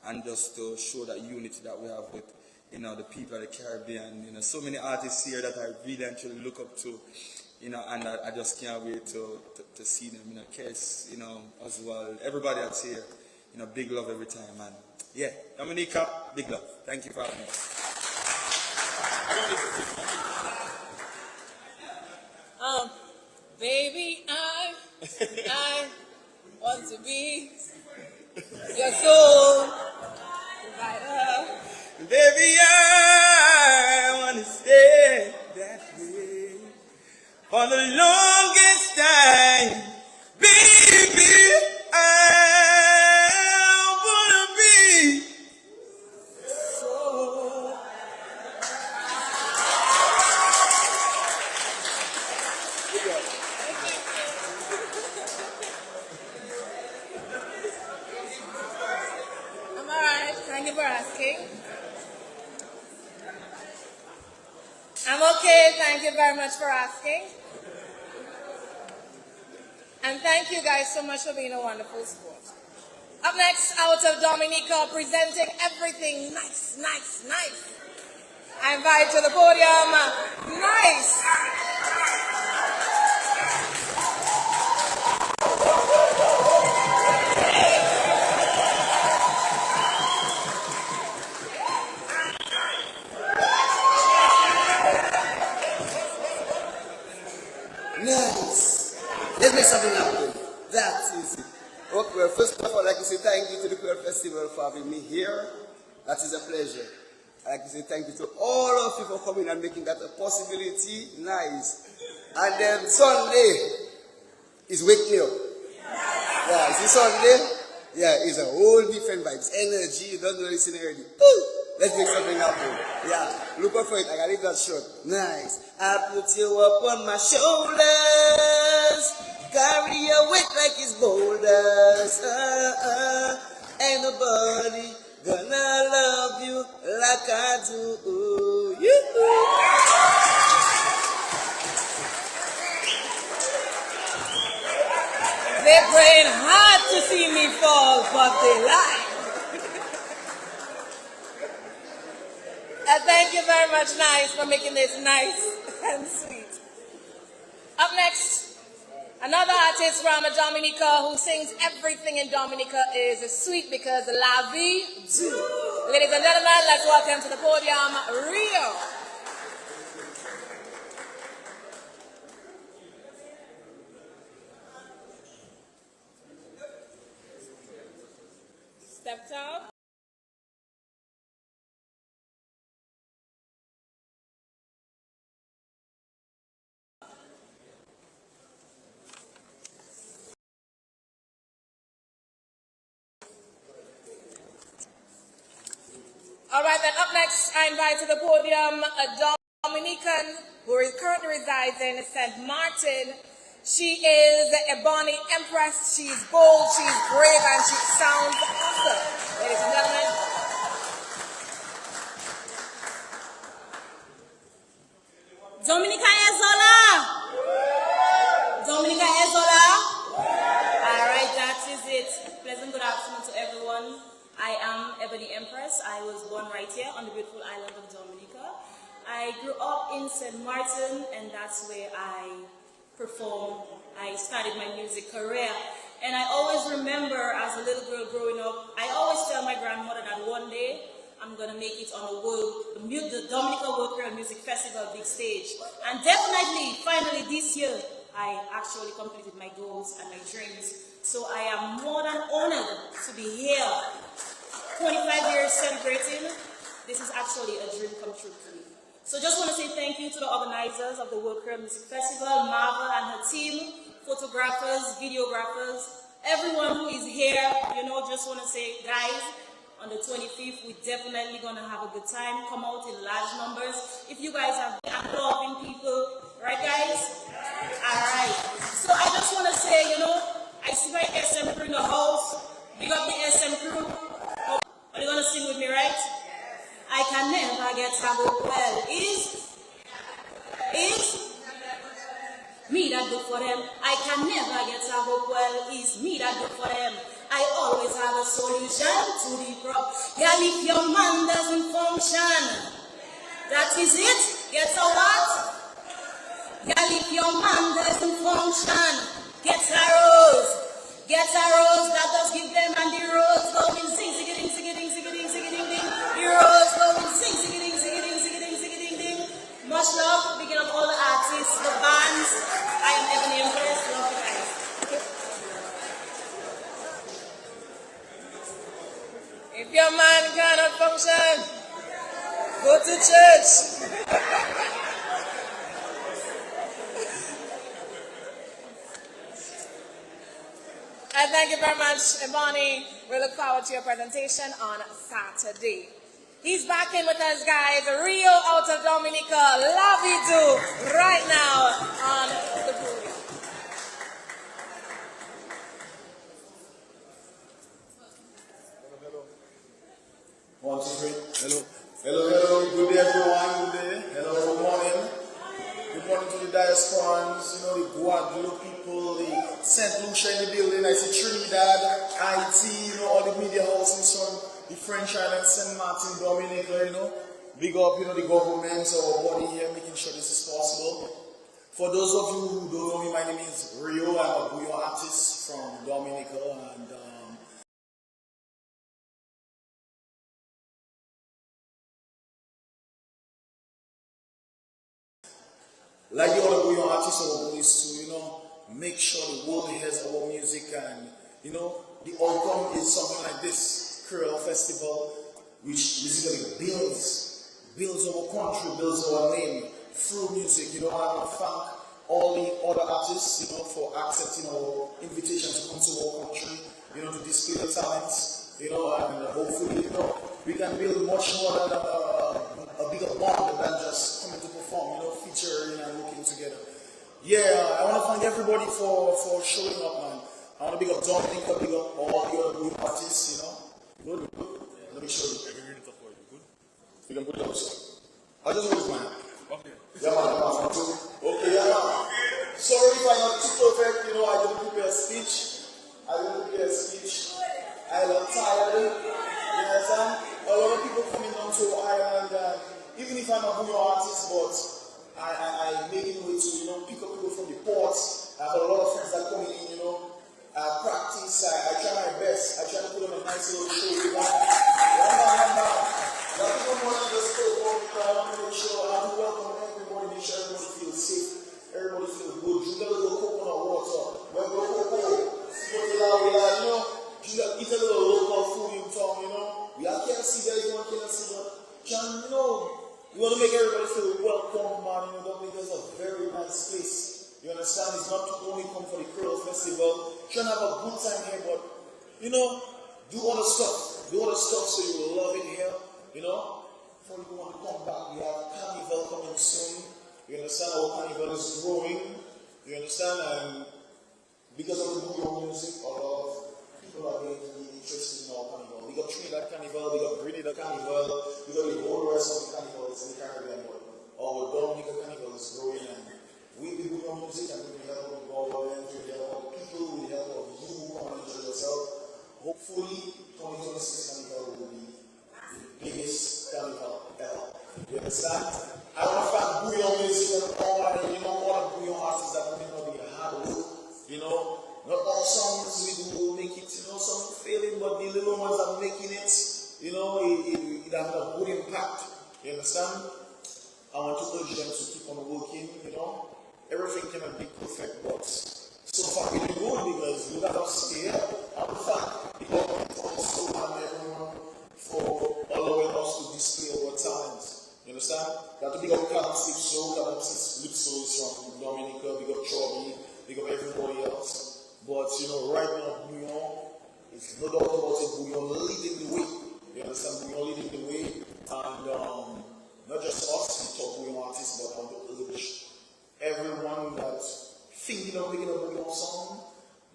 and just to show that unity that we have with, the people of the Caribbean. So many artists here that I really actually look up to, and I just can't wait to see them. Kes, as well. Everybody that's here, big love every time, man. Yeah, Dominica, big love. Thank you for having us. Baby, I want to be your soul provider. Baby, I want to stay that way for the longest time. Baby, I want to be so. I'm alright, thank you for asking. I'm okay, thank you very much for asking. And thank you guys so much for being a wonderful sport. Up next, out of Dominica, presenting everything nice, nice, nice. I invite to the podium, Nice. Nice. Let's make something happen. That's easy. Okay, well, first of all, I'd like to say thank you to the Creole Festival for having me here. That is a pleasure. I'd like to say thank you to all of you for coming and making that a possibility. Nice. And then Sunday is Wake Me Up. Yeah, is it Sunday? Yeah, it's a whole different vibes. Energy, you don't know this already. Let's make something happen. Yeah, look out for it. I got it that short. Nice. I put you up on my shoulders, carry your weight like it's boulders. Ain't nobody gonna love you like I do. They're praying hard to see me fall, but they lie. Thank you very much, Nice, for making this nice and sweet. Up next, another artist from Dominica who sings everything in Dominica is sweet because la vie do. Ladies and gentlemen, let's welcome to the podium, Rio. Step top. All right, then up next, I invite to the podium a Dominican who currently resides in St. Martin. She is a Ebony Empress. She's bold, she's brave, and she sounds awesome. Ladies and gentlemen. Dominica Ezola. Dominica Ezola. All right, that is it. Pleasant good afternoon to everyone. I am Ebony Empress. I was born right here on the beautiful island of Dominica. I grew up in St. Martin, and that's where I performed. I started my music career. And I always remember as a little girl growing up, I always tell my grandmother that one day I'm going to make it on the Dominica World Creole Music Festival big stage. And definitely, finally this year, I actually completed my goals and my dreams. So I am more than honored to be here. 25 years celebrating. This is actually a dream come true to me. So just want to say thank you to the organizers of the World Creole Music Festival, Marva and her team, photographers, videographers, everyone who is here. Just want to say, guys, on the 25th, we're definitely going to have a good time. Come out in large numbers. If you guys have been applauding people, right, guys? All right. So I just want to say, I see my SM crew in the house. Big up the SM crew. Are you going to sing with me, right? I can never get tangled. Well, is Me that do for them. I can never get a hope, well, it's me that do for them. I always have a solution to the problem. Girl, if your man doesn't function, that is it. Get a what? Girl, if your man doesn't function, get a rose. Get a rose that does give them, and the rose going sing, ziggy-ding, ziggy-ding, ziggy-ding, ziggy-ding, ding. The rose going sing, ziggy-ding, ziggy-ding, ziggy-ding, ziggy-ding, ding. Much love, picking up all the artists, the bands. I am Ebony Empress. Love you guys. If your man cannot function, go to church. And thank you very much, Ebony. We look forward to your presentation on Saturday. He's back in with us, guys. Rio out of Dominica. Love you too. Right now on the podium. One, two, three. Hello. Hello, hello. Good day, everyone. Good day. Hello, good morning. Good morning to the diasporans, the Guadeloupe people, the St. Lucia in the building. I see Trinidad, IT, all the media houses from the French Islands, St. Martin, Dominica, Big up, the government, our body here, making sure this is possible. For those of you who don't know me, my name is Rio. I'm a bouillon artist from Dominica, and like the other bouillon artists, our goal is to, make sure the world hears our music, and, the outcome is something like this Creole Festival, which basically builds our country, builds our name through music. I want to thank all the other artists, for accepting our invitation to come to our country, to display their talents, and hopefully, we can build much more than a bigger bond than just coming to perform, featuring and working together. Yeah, I want to thank everybody for showing up, man. I want to big up Dominica, big up all the other good artists, Good. Let me show you. You can put it up, sir. I just hold my hand. Okay. Yeah, man. Okay, yeah, man. Sorry if I'm not too perfect, I didn't prepare a speech. I look tired. You understand? A lot of people coming down to Ireland, even if I'm a bouillon artist, but I make it way to, pick up people from the ports. I have a lot of friends that come in, I practice, I try my best. I try to put on a nice little show. Not even more than just perform, I want to make sure I have to welcome everybody, make sure everybody feels safe, everybody feels good. Drink a little coconut water. When we go, eat a little local food in town, We are KFC there, you want KFC, but John, we want to make everybody feel welcome, man. Because it's a very nice place. You understand? It's not to only come for the Creole Festival. Try and have a good time here, but, do other stuff. Do other stuff so you will love it here, Before you want to come back, we have Carnival coming soon. You understand? Our Carnival is growing. You understand? And because of the bouillon music, a lot of people are going to be interested in our Carnival. We got Trinidad Carnival, we got Grenada Carnival, we got the whole rest of the carnivals in the Caribbean, but our Dominica Carnival is growing, and we do bouillon music, and we will help the government, we will help the people, we will help you come and enjoy yourself. Hopefully, 2026 Carnival will be the biggest carnival ever. You understand? I want to thank bouillon music and all the bouillon artists that will be hard work. Not all songs we do will make it, some failing, but the little ones that are making it, it has a good impact. You understand? I want to urge them to keep on working, Everything cannot be perfect, but so far we do good because look at us here. I would thank the government also and everyone for allowing us to display our talents. You understand? That to big up Calypso, is from Dominica, big up Chubby, big up everybody else. But right now, bouillon is no doubt about it. Bouillon leading the way. You understand? Bouillon leading the way, and not just us, we talk bouillon artists, but I want to urge everyone that's thinking of making a bouillon song,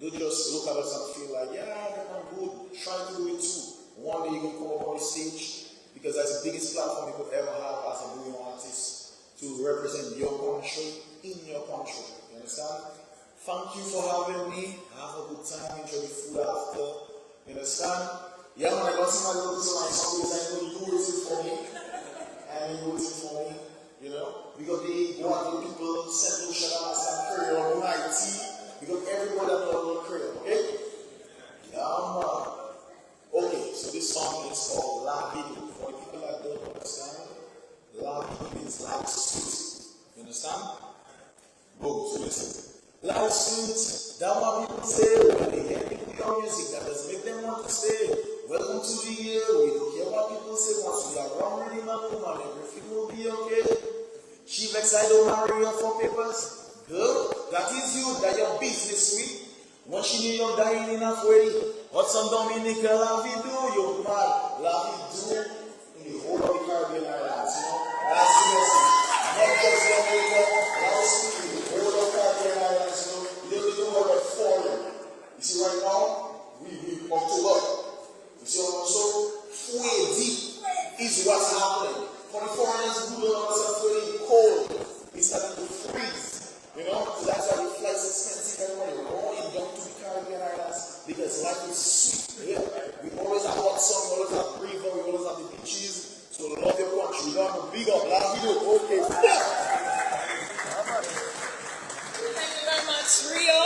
don't just look at us and feel like, yeah, I'm good. Try to do it too. One day you can come up on the stage, because that's the biggest platform you could ever have as a bouillon artist to represent your country in your country. You understand? Thank you for having me. Have a good time. Enjoy the food after. You understand? Yeah, man, I got somebody looking to my song because I know you waiting for me. And you waiting for me. You know? Because they go out to people, send no shout outs and Creole, IT. Because everybody that knows Creole, okay? Yeah, man. Okay, so this song is called La Video. For the people that don't understand, La Video means like sweet. You understand? Go, so listen. Like sweet, that's what people say when they hear Creole music. That doesn't make them want to stay. Welcome to the year. We don't care what people say. Once we are wrong with him and woman, everything will be okay. Chief I don't marry your 4 papers. Good. That is you. That your business sweet. Once she knew you're dying enough ready. What some Dominica la vie do? You're mad. La vie do in the whole of the Caribbean islands. You know? That's the message. Not just Jamaica. That's the whole of the Caribbean islands. You know? You don't know what we're falling. You see right now? We October. You see what I'm saying? Way deep is what's happening. For the foreigners who don't understand, it's really cold. It's starting to freeze. You know? So that's why the flight's expensive. Everybody rolling down to the Caribbean islands because life is sweet. Yeah. We always have hot sun, we always have river, we always have the beaches. So love your country. You don't have to big up. Love you. Okay. Thank you very much, Rio,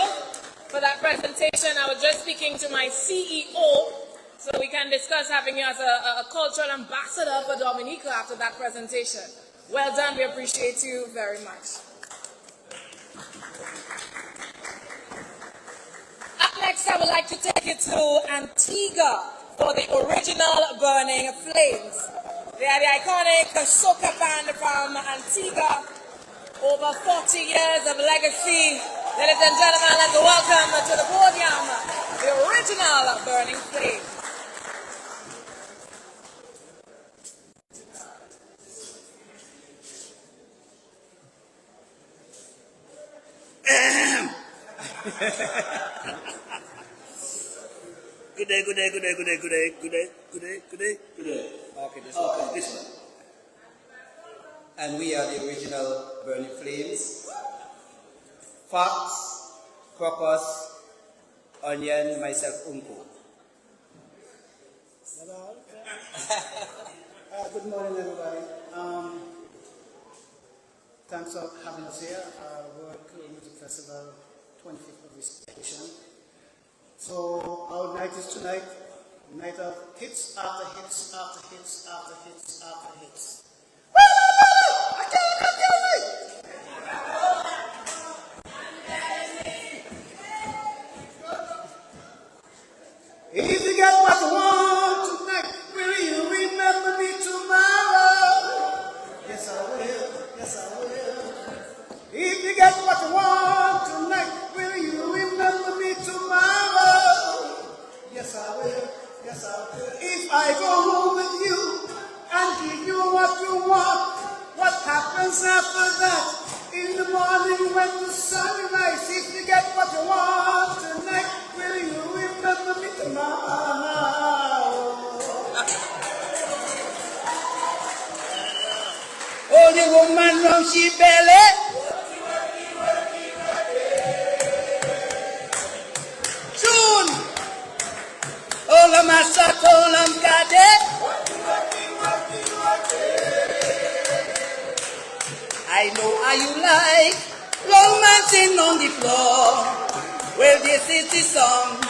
for that presentation. I was just speaking to my CEO, so we can discuss having you as a cultural ambassador for Dominica after that presentation. Well done. We appreciate you very much. Up next, I would like to take you to Antigua for the original Burning Flames. They are the iconic soca band from Antigua. Over 40 years of legacy. Ladies and gentlemen, let's welcome to the podium the original Burning Flames. Good day. Okay, this one. And we are the original Burning Flames. Fox, Crocus, Onion, myself, Unko. Good morning, everybody. Thanks for having us here at World Creole Music Festival, 25th of this edition. So our night is tonight, night of hits after hits after hits after hits after hits. I can't wait! If you get what you want tonight, will you remember me tomorrow? Yes, I will. Yes, I will. If you get what you want tonight, will you remember me tomorrow? Yes, I will. Yes, I will. If I go home with you and give you what you want, what happens after that? In the morning when the sun rises, if you get what you want tonight, will you remember me tomorrow? Oh, the woman from she belly. June. Oh, the master told them got it. I know how you like romancing on the floor. Well, this is the song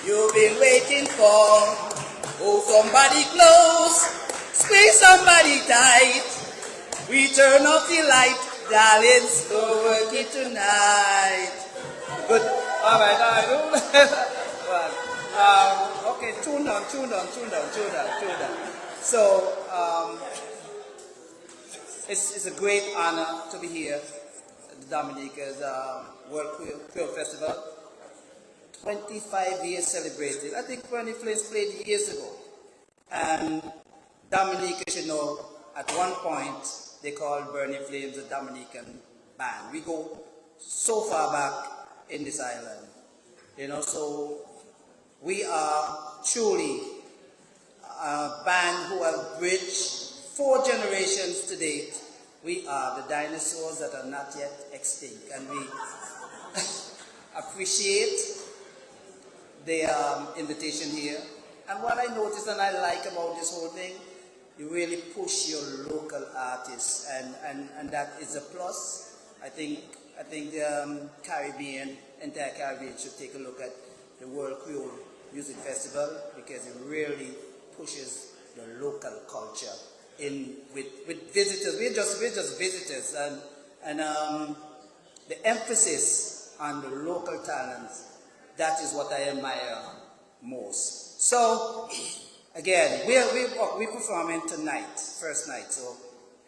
you've been waiting for. Oh, somebody close, squeeze somebody tight. We turn off the light, darling, go work it tonight. Good. All right, all right. Okay, tune down. So, it's a great honor to be here at the Dominica's World Creole Festival. 25 years celebrated. I think Burning Flames played years ago. And Dominica, you know, at one point, they called Burning Flames a Dominican band. We go so far back in this island. You know, so we are truly a band who have bridged 4 generations to date. We are the dinosaurs that are not yet extinct. And appreciate the invitation here. And what I noticed and I like about this whole thing, you really push your local artists, and that is a plus. I think the entire Caribbean should take a look at the World Creole Music Festival because it really pushes the local culture in with visitors. We're just visitors, and the emphasis on the local talents, that is what I admire most. So again, we're performing tonight, first night. So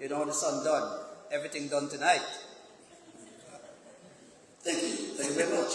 you know the sun done, everything done tonight. Thank you. Thank you very much.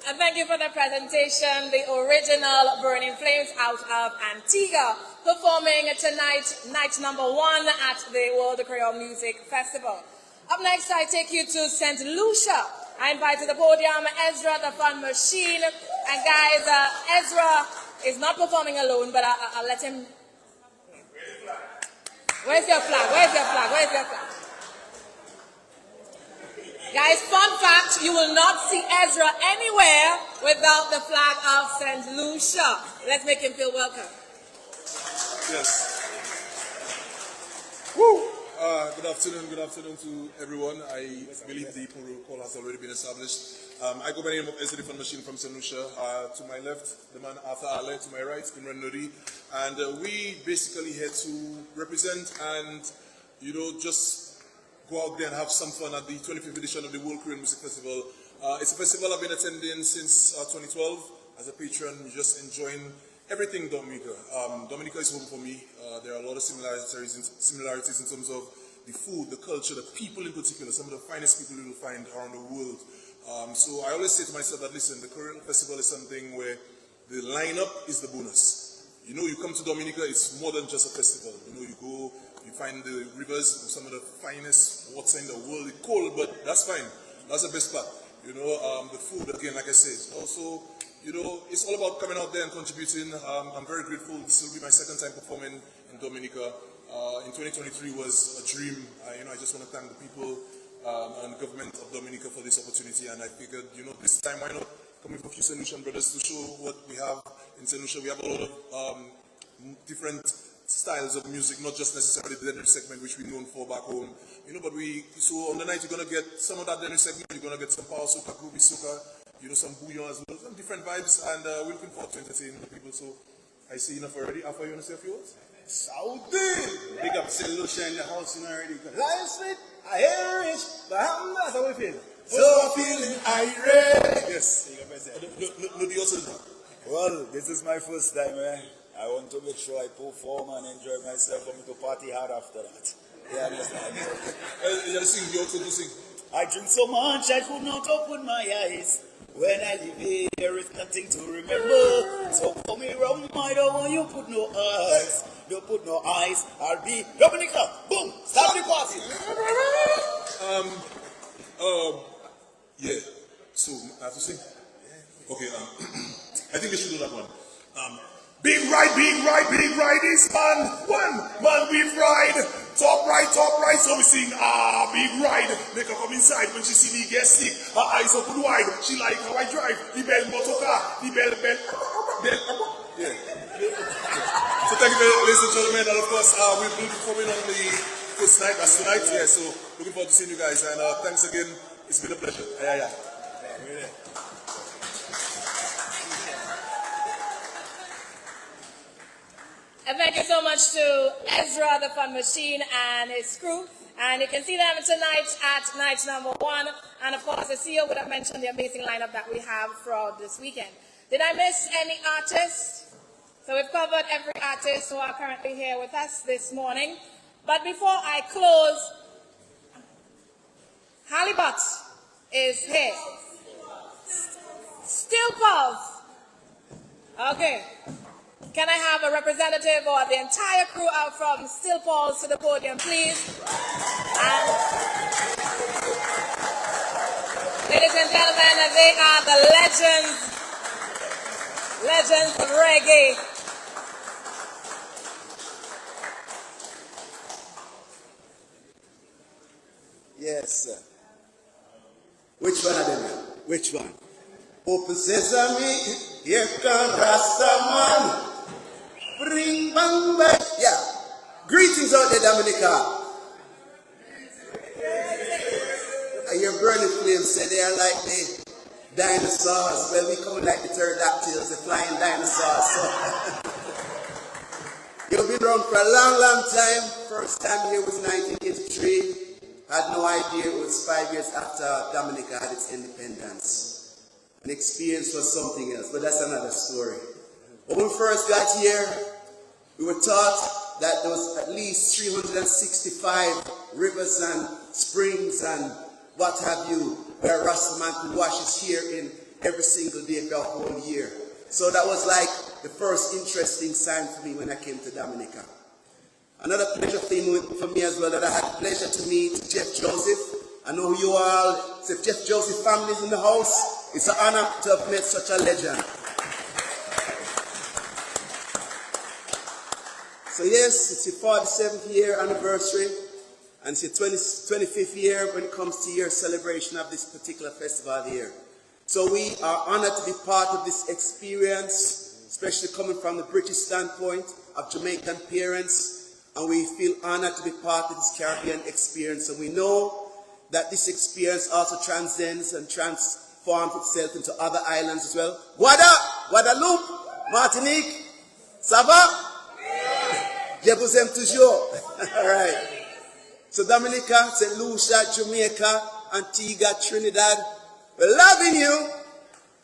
And thank you for the presentation, the original Burning Flames out of Antigua, performing tonight, night number 1 at the World Creole Music Festival. Up next, I take you to St. Lucia. I invite to the podium Ezra the Fun Machine. And guys, Ezra is not performing alone, but I'll let him. Where's your flag? Where's your flag? Where's your flag? Guys, fun fact, you will not see Ezra anywhere without the flag of St. Lucia. Let's make him feel welcome. Yes. Woo! Good afternoon to everyone. I believe the protocol has already been established. I go by the name of Ezra the Fun Machine from St. Lucia. To my left, the man Arthur Ale, to my right, Imran Nuri. And we basically here to represent and, just go out there and have some fun at the 25th edition of the World Creole Music Festival. It's a festival I've been attending since 2012 as a patron, just enjoying everything Dominica. Dominica is home for me. There are a lot of similarities in terms of the food, the culture, the people in particular, some of the finest people you will find around the world. So I always say to myself that, listen, the Creole Festival is something where the lineup is the bonus. You come to Dominica, it's more than just a festival. You go, you find the rivers, some of the finest water in the world. It's cold, but that's fine. That's the best part. The food, again, like I said, also, it's all about coming out there and contributing. I'm very grateful. This will be my second time performing in Dominica. In 2023 was a dream. I just want to thank the people and government of Dominica for this opportunity. And I figured, this time, why not come with a few St. Lucian brothers to show what we have in St. Lucia. We have a lot of different styles of music, not just necessarily the dance segment which we're known for back home. So on the night you're gonna get some of that dance segment, you're gonna get some power soca, groovy soca, some bouillon as well, some different vibes, and we're looking forward to entertain the people. So I see enough already. Alpha, you wanna say a few words? Saudi! Big up St. Lucia in the house already. Lion sweet, I Irish, but I'm not how we feel. So I'm feeling Irish. Yes. Well, this is my first time, I want to make sure I perform and enjoy myself. I'm going to party hard after that. You understand? You also do sing. I drink so much I could not open my eyes. When I leave here, there is nothing to remember. So for me, rum, I don't want you put no eyes. Don't put no eyes. I'll be Dominica. Boom! Start the party. Yeah. So I have to sing. Okay. I think we should do that one. Big ride is one man we've ride. Top right, so we sing, big ride. Make her come inside when she see me get sick. Her eyes open wide, she like how I drive. The bell motorcar, the bell. Yeah. So thank you, ladies and gentlemen, and of course, we'll be performing on the first night, that's tonight, yeah, so looking forward to seeing you guys, and thanks again, it's been a pleasure. Yeah. And thank you so much to Ezra the Fun Machine and his crew. And you can see them tonight at night number 1. And of course, the CEO would have mentioned the amazing lineup that we have throughout this weekend. Did I miss any artists? So we've covered every artist who are currently here with us this morning. But before I close, Halibut is here. Still pulse. Okay. Can I have a representative or the entire crew out from Still Pulse to the podium, please? And ladies and gentlemen, they are the legends of reggae. Yes, sir. Which one of them? Which one? Open sesame, here come Rastaman. Bring bang bang. Yeah. Greetings out there, Dominica. I hear Burning Flames say they are like the dinosaurs. Well, we come like the pterodactyls, the flying dinosaurs. So you've been around for a long, long time. First time here was 1983. Had no idea it was 5 years after Dominica had its independence. An experience was something else, but that's another story. When we first got here, we were taught that there was at least 365 rivers and springs and what have you, where Rastaman could wash his hair in every single day for a whole year. So that was like the first interesting sign for me when I came to Dominica. Another pleasure thing for me as well, that I had the pleasure to meet Jeff Joseph. I know you all, so if Jeff Joseph family is in the house, it's an honor to have met such a legend. So yes, it's your 47th year anniversary, and it's your 25th year when it comes to your celebration of this particular festival here. So we are honored to be part of this experience, especially coming from the British standpoint of Jamaican parents, and we feel honored to be part of this Caribbean experience. And we know that this experience also transcends and transforms itself into other islands as well. Guadeloupe, Martinique, ça va? Je vous aime toujours. All right. So Dominica, St. Lucia, Jamaica, Antigua, Trinidad, we're loving you.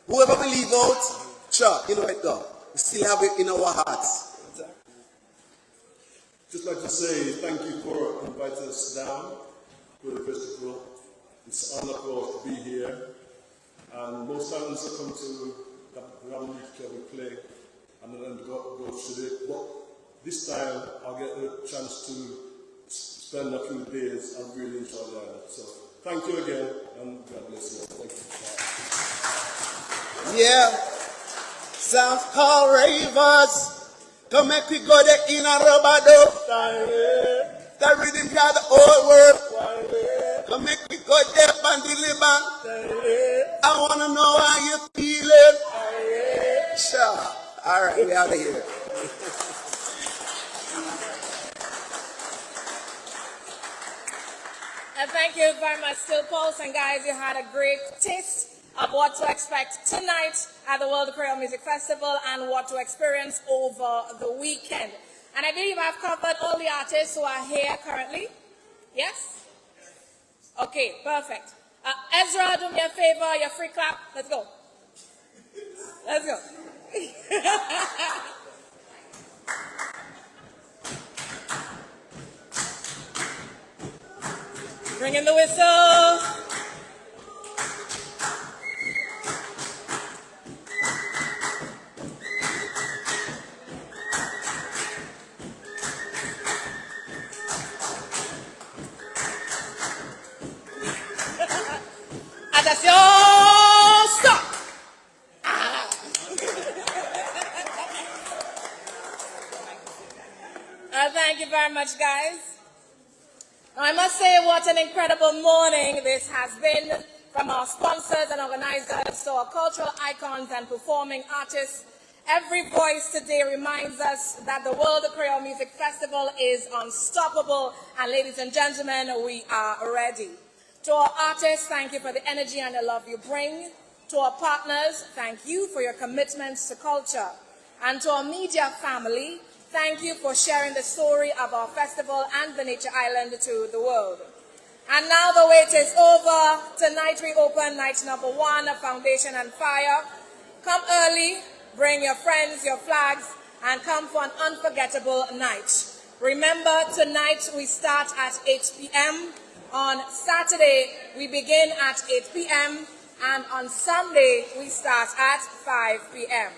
Whoever we leave out, sure, you know it though. We still have it in our hearts. Just like to say thank you for inviting us down to the festival. It's an honor for us to be here. And most times I come to Dominica, we play, and then go to the. But this time I'll get the chance to spend a few days and really enjoy the island. So thank you again, and God bless you. Thank you. Yeah. Sounds called ravers. Come make we go there in a rubber dub. That rhythm got the whole world. Come make we go there and deliver. I wanna know how you feeling. Sure. All right, we out of here. And thank you very much, Still Pulse. And guys, you had a great taste of what to expect tonight at the World Creole Music Festival and what to experience over the weekend. And I believe I've covered all the artists who are here currently. Yes? Okay, perfect. Ezra, do me a favor, your free clap. Let's go. Let's go. Bring in the whistle. Attention, stop. Thank you very much, guys. I must say what an incredible morning this has been, from our sponsors and organizers to our cultural icons and performing artists. Every voice today reminds us that the World Creole Music Festival is unstoppable, and ladies and gentlemen, we are ready. To our artists, thank you for the energy and the love you bring. To our partners, thank you for your commitments to culture. And to our media family, thank you for sharing the story of our festival and the Nature Island to the world. And now the wait is over. Tonight we open night number 1 of Foundation and Fire. Come early, bring your friends, your flags, and come for an unforgettable night. Remember, tonight we start at 8 p.m. On Saturday, we begin at 8 p.m. and on Sunday, we start at 5 p.m.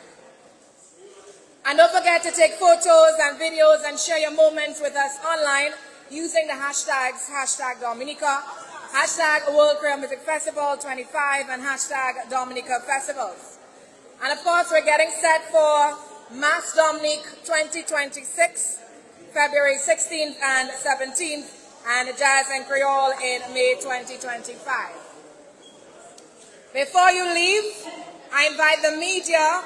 And don't forget to take photos and videos and share your moments with us online using the hashtags #Dominica, #World Creole Music Festival 25, and #Dominica Festivals. And of course, we're getting set for Mass Dominique 2026, February 16th and 17th. and Jazz and Creole in May 2025. Before you leave, I invite the media.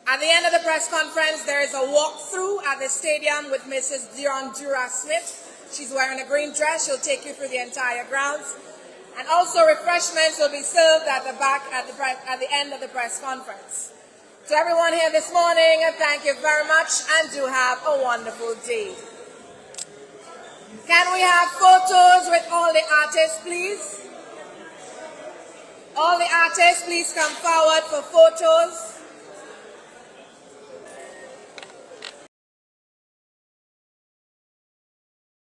At the end of the press conference, there is a walkthrough at the stadium with Mrs. Dion Dura-Smith. She's wearing a green dress. She'll take you through the entire grounds. And also refreshments will be served at the back at the end of the press conference. To everyone here this morning, thank you very much and do have a wonderful day. Can we have photos with all the artists, please? All the artists, please come forward for photos.